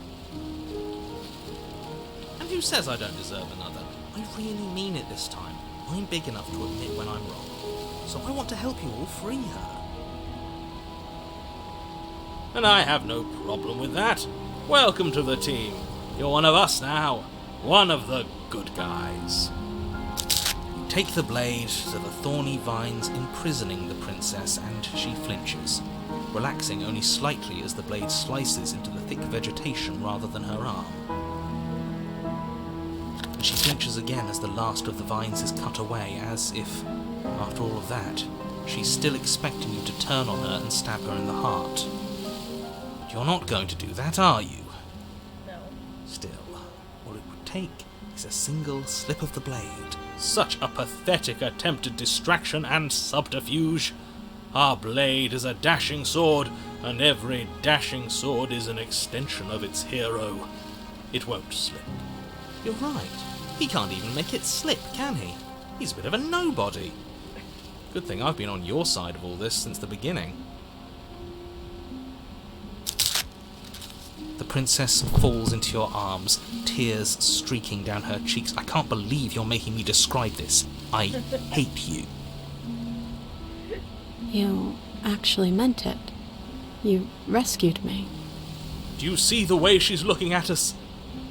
And who says I don't deserve another? I really mean it this time. I'm big enough to admit when I'm wrong. So I want to help you all free her. And I have no problem with that. Welcome to the team. You're one of us now. One of the good guys. You take the blade to the thorny vines imprisoning the princess, and she flinches, relaxing only slightly as the blade slices into the thick vegetation rather than her arm. And she flinches again as the last of the vines is cut away, as if, after all of that, she's still expecting you to turn on her and stab her in the heart. But you're not going to do that, are you? No. Still, all it would take is a single slip of the blade. Such a pathetic attempt at distraction and subterfuge. Our blade is a dashing sword, and every dashing sword is an extension of its hero. It won't slip. You're right. He can't even make it slip, can he? He's a bit of a nobody. Good thing I've been on your side of all this since the beginning. The princess falls into your arms, tears streaking down her cheeks. I can't believe you're making me describe this. I hate you. You actually meant it. You rescued me. Do you see the way she's looking at us?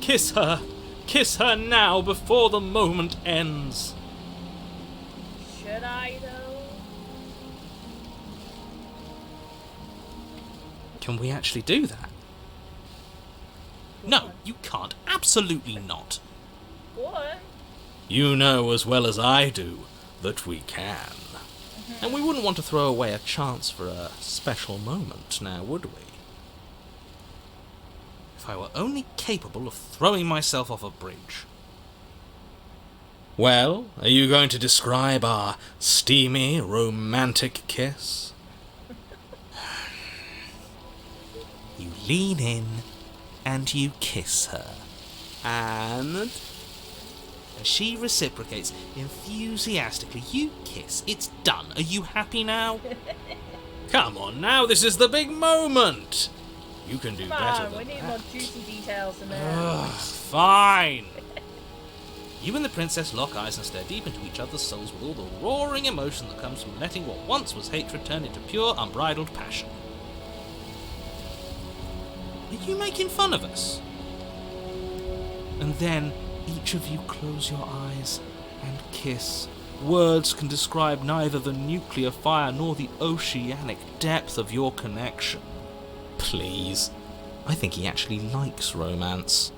Kiss her! Kiss her now before the moment ends. Should I, though? Can we actually do that? No, you can't. Absolutely not. Go on. You know as well as I do that we can. And we wouldn't want to throw away a chance for a special moment, now would we? If I were only capable of throwing myself off a bridge. Well, are you going to describe our steamy, romantic kiss? You lean in and you kiss her. And she reciprocates enthusiastically. You kiss. It's done. Are you happy now? Come on now, this is the big moment! You can do Come better on, we than need that. more juicy details than that. Ugh, fine! You and the princess lock eyes and stare deep into each other's souls with all the roaring emotion that comes from letting what once was hatred turn into pure, unbridled passion. Are you making fun of us? And then each of you close your eyes and kiss. Words can describe neither the nuclear fire nor the oceanic depth of your connection. Please. I think he actually likes romance.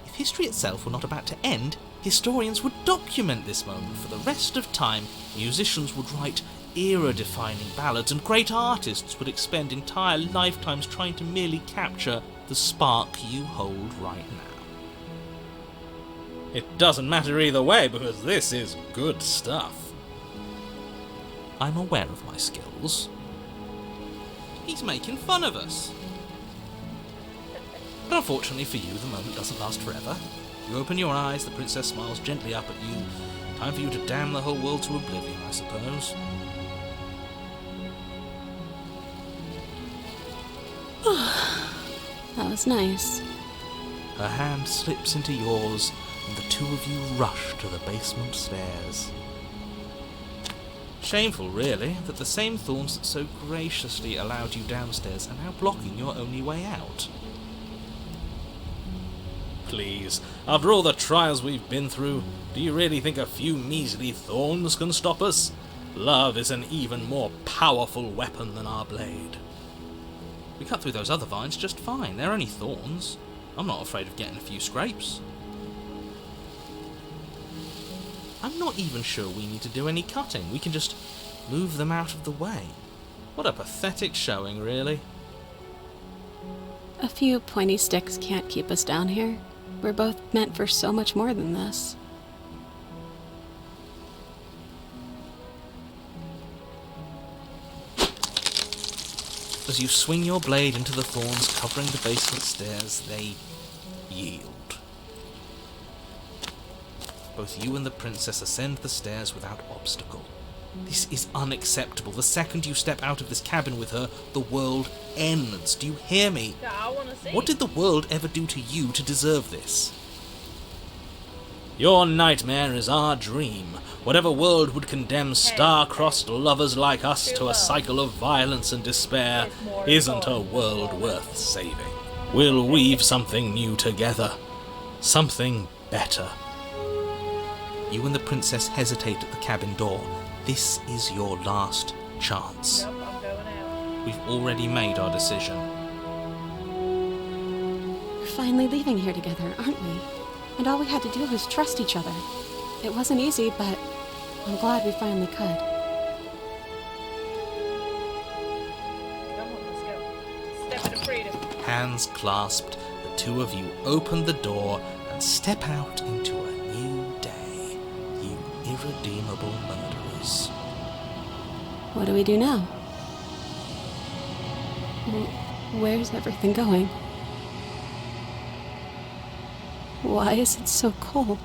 If history itself were not about to end, historians would document this moment for the rest of time. Musicians would write era-defining ballads, and great artists would expend entire lifetimes trying to merely capture the spark you hold right now. It doesn't matter either way, because this is good stuff. I'm aware of my skills. He's making fun of us. But unfortunately for you, the moment doesn't last forever. You open your eyes, the princess smiles gently up at you. Time for you to damn the whole world to oblivion, I suppose. That was nice. Her hand slips into yours, and the two of you rush to the basement stairs. Shameful, really, that the same thorns that so graciously allowed you downstairs are now blocking your only way out. Please, after all the trials we've been through, do you really think a few measly thorns can stop us? Love is an even more powerful weapon than our blade. We cut through those other vines just fine. They're only thorns. I'm not afraid of getting a few scrapes. I'm not even sure we need to do any cutting. We can just move them out of the way. What a pathetic showing, really. A few pointy sticks can't keep us down here. We're both meant for so much more than this. As you swing your blade into the thorns covering the basement stairs, they yield. Both you and the princess ascend the stairs without obstacle. This is unacceptable. The second you step out of this cabin with her, the world ends. Do you hear me? Yeah, I want to see. What did the world ever do to you to deserve this? Your nightmare is our dream. Whatever world would condemn star-crossed lovers like us to a cycle of violence and despair isn't a world worth saving. We'll weave something new together. Something better. You and the princess hesitate at the cabin door. This is your last chance. Nope, I'm going out. We've already made our decision. We're finally leaving here together, aren't we? And all we had to do was trust each other. It wasn't easy, but I'm glad we finally could. Come on, let's go. Step into freedom. Hands clasped, the two of you open the door and step out into a new day. You irredeemable murderers. What do we do now? Where's everything going? Why is it so cold?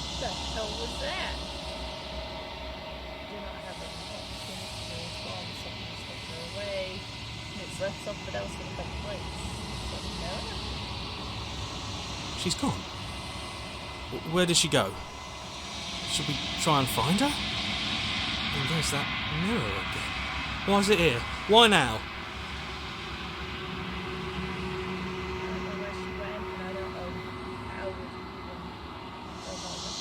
What the hell was that? Do not have a opportunity to respond to something that's taken away. It's left something else in a better place. But no. She's gone. Where did she go? Should we try and find her? And there's that mirror again. Why is it here? Why now? I don't know where she went, and I don't know how we can go about it.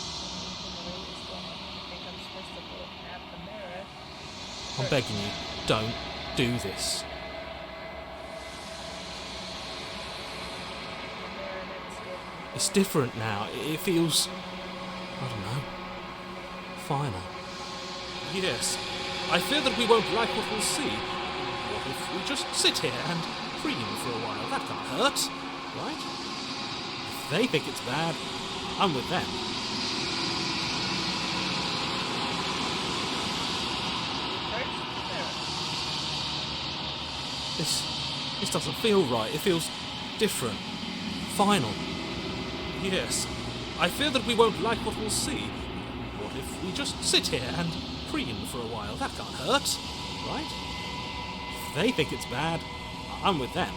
The way it's gone, I think I'm supposed to look at the mirror. I'm begging you, don't do this. The mirror never scared me. It's different now. It feels, I don't know, final. Yes, I fear that we won't like what we'll see. What if we just sit here and preen for a while? That can't hurt, right? If they think it's bad, I'm with them. This doesn't feel right. It feels different. Final. Yes, I fear that we won't like what we'll see. What if we just sit here and preen for a while? That can't hurt, right? If they think it's bad, I'm with them.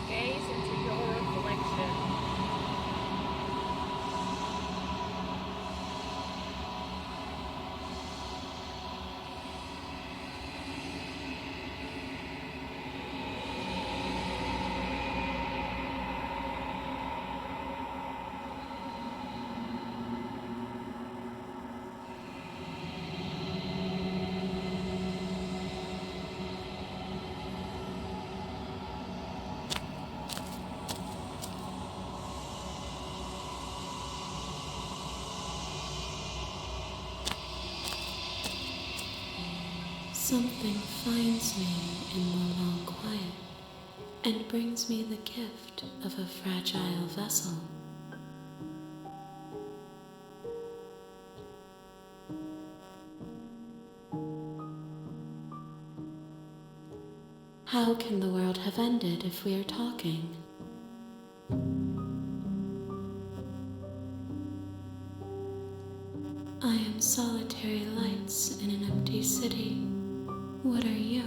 Gaze into your reflection. Something finds me in the long quiet and brings me the gift of a fragile vessel. How can the world have ended if we are talking? I am solitary lights in an empty city. What are you?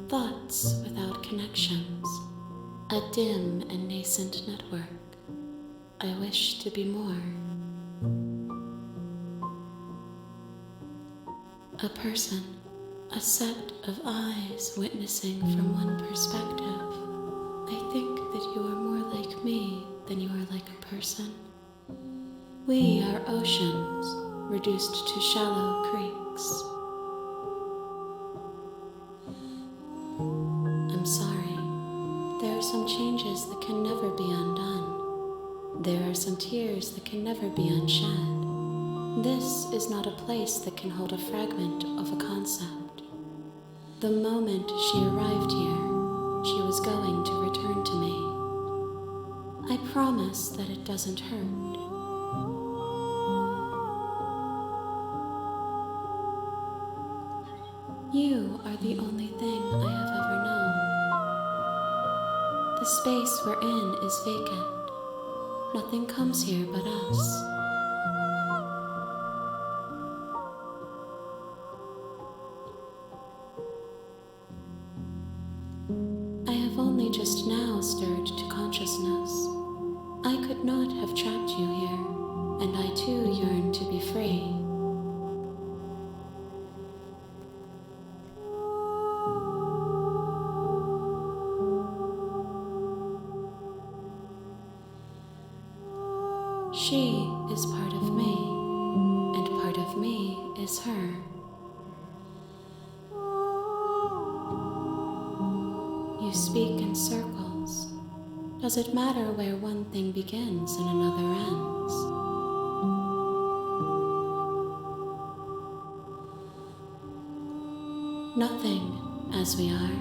Thoughts without connections. A dim and nascent network. I wish to be more. A person, a set of eyes witnessing from one perspective. I think that you are more like me than you are like a person. We are oceans, reduced to shallow creeks. I'm sorry. There are some changes that can never be undone. There are some tears that can never be unshed. This is not a place that can hold a fragment of a concept. The moment she arrived here, she was going to return to me. I promise that it doesn't hurt. You are the only thing I have ever known. The space we're in is vacant. Nothing comes here but us. I have only just now stirred to consciousness. I could not have trapped you here, and I too yearn to be free. She is part of me, and part of me is her. You speak in circles. Does it matter where one thing begins and another ends? Nothing, as we are,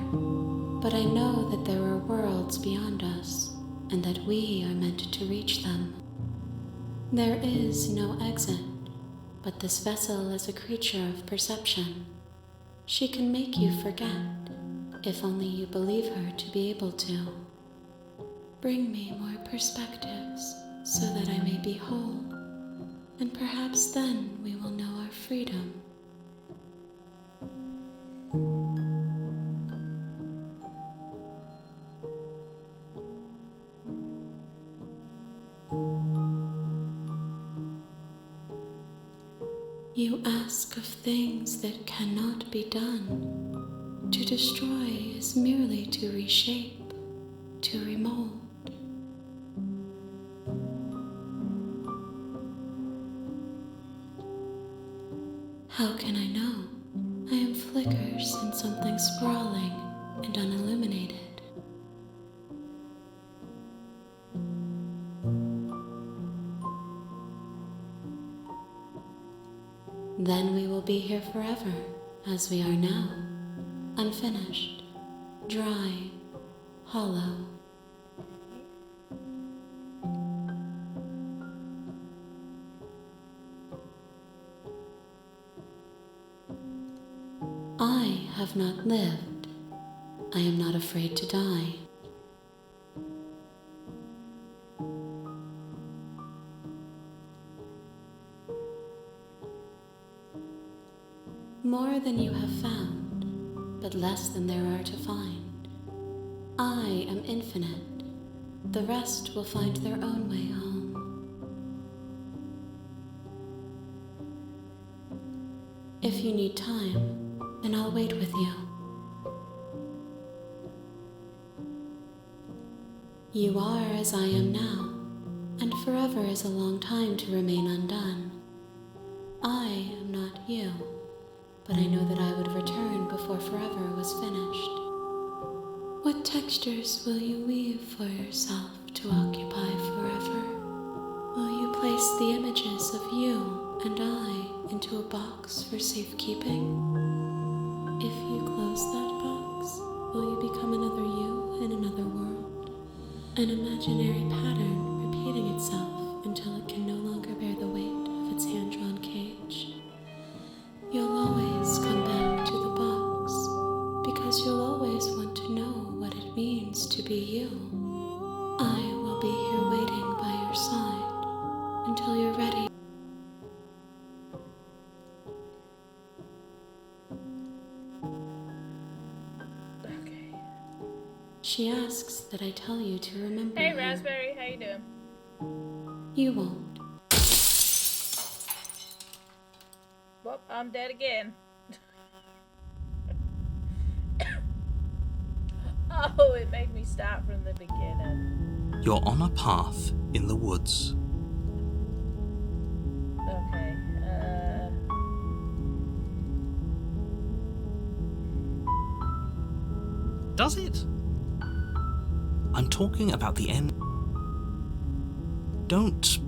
but I know that there are worlds beyond us, and that we are meant to reach them. There is no exit, but this vessel is a creature of perception. She can make you forget, if only you believe her to be able to. Bring me more perspectives, so that I may be whole, and perhaps then we will know our freedom. You ask of things that cannot be done. To destroy is merely to reshape, to remold. How can I know? I am flickers in something sprawling and unilluminated. Then we will be here forever, as we are now, unfinished, dry, hollow. I have not lived. I am not afraid to die. More than you have found, but less than there are to find. I am infinite. The rest will find their own way home. If you need time, then I'll wait with you. You are as I am now, and forever is a long time to remain undone. I am not you. But I know that I would return before forever was finished. What textures will you weave for yourself to occupy forever? Will you place the images of you and I into a box for safekeeping? If you close that box, will you become another you in another world? An imaginary pattern repeating itself until it can no longer bear the weight of its hand-drawn cage. You'll always come back to the box, because you'll always want to know what it means to be you. I will be here waiting by your side. She asks that I tell you to remember Hey, her. Raspberry, how you doing? You won't. Well, I'm dead again. Oh, it made me start from the beginning. You're on a path in the woods. Okay, Does it? I'm talking about the end. Don't.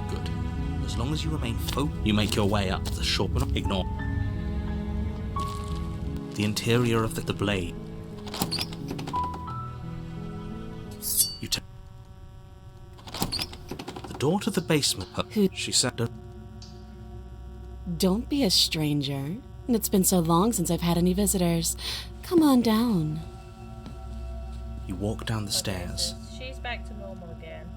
Good. As long as you remain you make your way up the short. Ignore the interior of the blade. You take the door to the basement. She said. Don't be a stranger. It's been so long since I've had any visitors. Come on down. You walk down the okay, stairs. so she's back to normal again.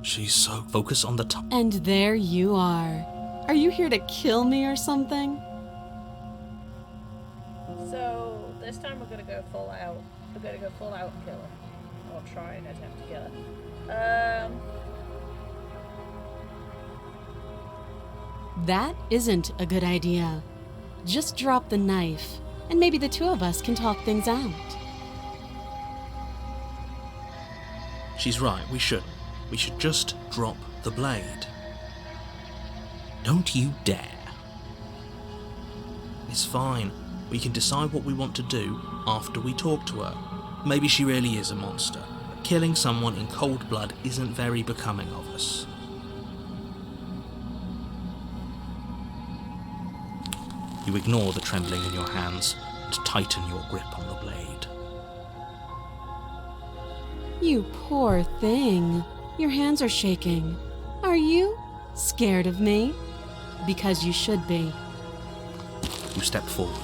She's so focused on the top. And there you are. Are you here to kill me or something? So, this time we're gonna go full out. We're gonna go full out and kill her. Or try and attempt to kill her. That isn't a good idea. Just drop the knife, and maybe the two of us can talk things out. She's right, we should. We should just drop the blade. Don't you dare. It's fine. We can decide what we want to do after we talk to her. Maybe she really is a monster. But killing someone in cold blood isn't very becoming of us. You ignore the trembling in your hands and tighten your grip on the blade. You poor thing. Your hands are shaking. Are you scared of me? Because you should be. You step forward,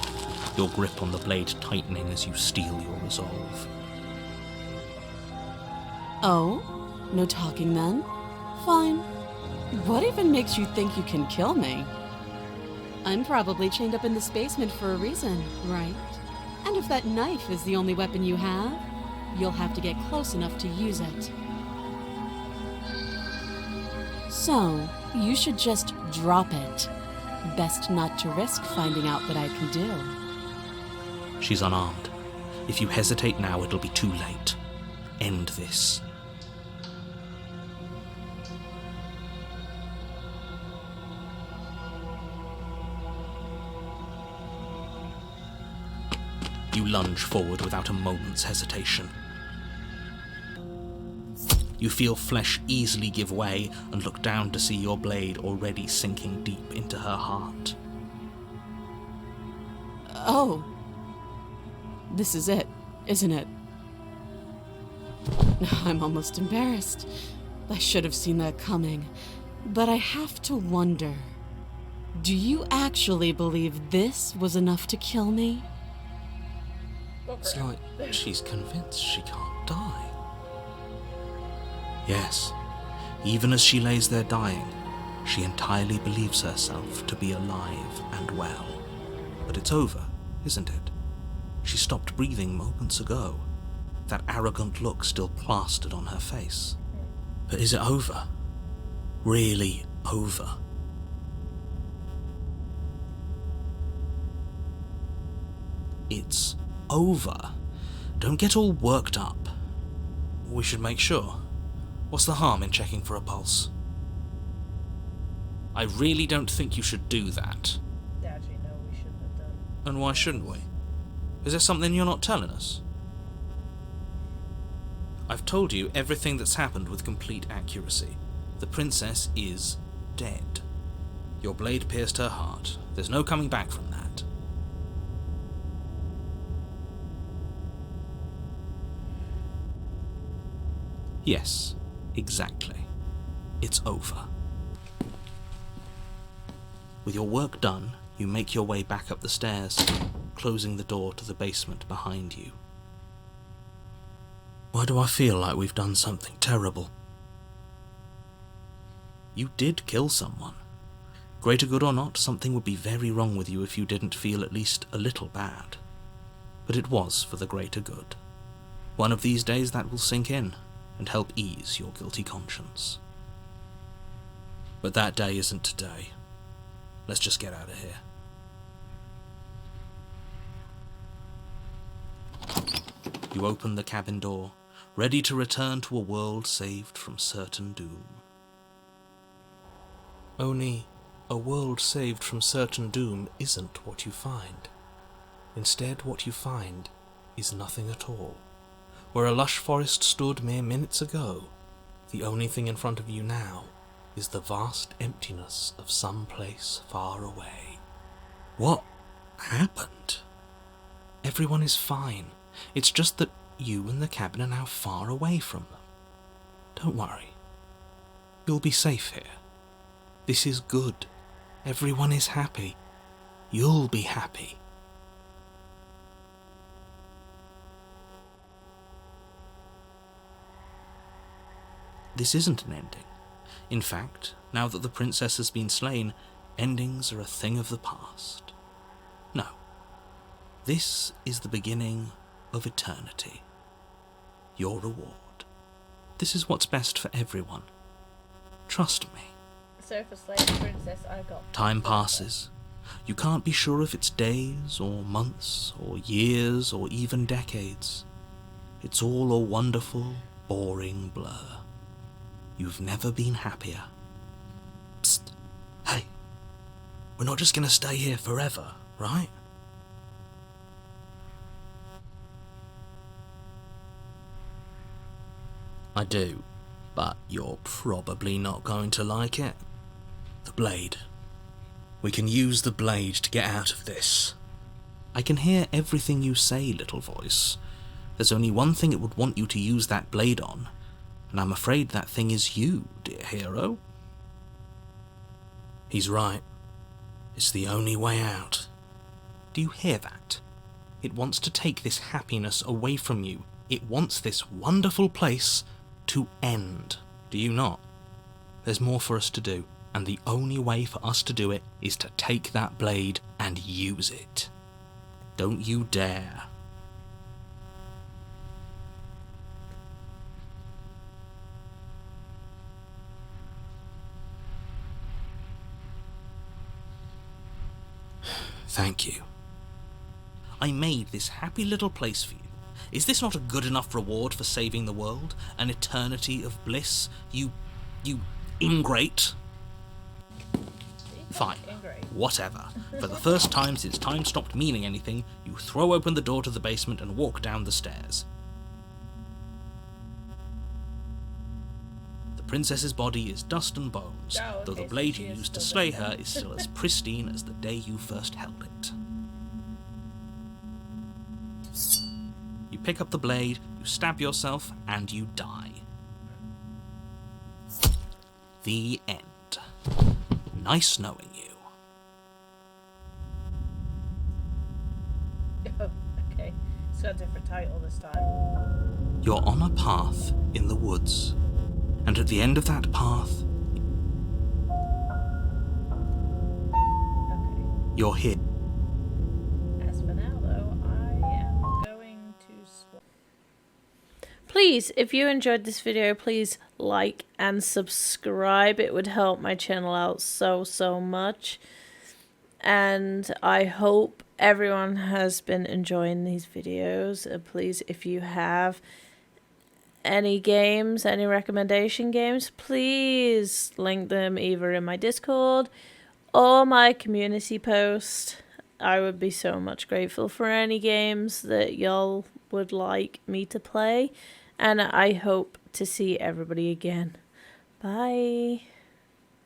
your grip on the blade tightening as you steel your resolve. Oh? No talking then? Fine. What even makes you think you can kill me? I'm probably chained up in this basement for a reason, right? And if that knife is the only weapon you have, you'll have to get close enough to use it. So, you should just drop it. Best not to risk finding out what I can do. She's unarmed. If you hesitate now, it'll be too late. End this. You lunge forward without a moment's hesitation. You feel flesh easily give way and look down to see your blade already sinking deep into her heart. Oh. This is it, isn't it? I'm almost embarrassed. I should have seen that coming. But I have to wonder. Do you actually believe this was enough to kill me? It's like she's convinced she can't die. Yes, even as she lays there dying, she entirely believes herself to be alive and well. But it's over, isn't it? She stopped breathing moments ago, that arrogant look still plastered on her face. But is it over? Really over? It's over. Don't get all worked up. We should make sure. What's the harm in checking for a pulse? I really don't think you should do that. Actually, no, we shouldn't have done. And why shouldn't we? Is there something you're not telling us? I've told you everything that's happened with complete accuracy. The princess is dead. Your blade pierced her heart. There's no coming back from that. Yes, exactly. It's over. With your work done, you make your way back up the stairs, closing the door to the basement behind you. Why do I feel like we've done something terrible? You did kill someone. Greater good or not, something would be very wrong with you if you didn't feel at least a little bad. But it was for the greater good. One of these days that will sink in and help ease your guilty conscience. But that day isn't today. Let's just get out of here. You open the cabin door, ready to return to a world saved from certain doom. Only, a world saved from certain doom isn't what you find. Instead, what you find is nothing at all. Where a lush forest stood mere minutes ago, the only thing in front of you now is the vast emptiness of some place far away. What happened? Everyone is fine. It's just that you and the cabin are now far away from them. Don't worry. You'll be safe here. This is good. Everyone is happy. You'll be happy. This isn't an ending. In fact, now that the princess has been slain, endings are a thing of the past. No. This is the beginning of eternity. Your reward. This is what's best for everyone. Trust me. So for Slave Princess, I got... Time passes. You can't be sure if it's days, or months, or years, or even decades. It's all a wonderful, boring blur. You've never been happier. Psst. Hey. We're not just gonna stay here forever, right? I do, but you're probably not going to like it. The blade. We can use the blade to get out of this. I can hear everything you say, little voice. There's only one thing it would want you to use that blade on, and I'm afraid that thing is you, dear hero. He's right. It's the only way out. Do you hear that? It wants to take this happiness away from you. It wants this wonderful place to end. Do you not? There's more for us to do, and the only way for us to do it is to take that blade and use it. Don't you dare. Thank you. I made this happy little place for you. Is this not a good enough reward for saving the world? An eternity of bliss? You ingrate? Fine. Whatever. For the first time since time stopped meaning anything, you throw open the door to the basement and walk down the stairs. The princess's body is dust and bones, though the blade you used to slay her is still as pristine as the day you first held it. You pick up the blade, you stab yourself, and you die. The end. Nice knowing you. Okay, it's got a different title this time. You're on a path in the woods, and at the end of that path, Okay. you're here. As for now, though, I am going to swap. Please, if you enjoyed this video, please like and subscribe. It would help my channel out so much. And I hope everyone has been enjoying these videos. Please, if you have any games, any recommendation games, please link them either in my Discord or my community post. I would be so much grateful for any games that y'all would like me to play. And I hope to see everybody again. Bye.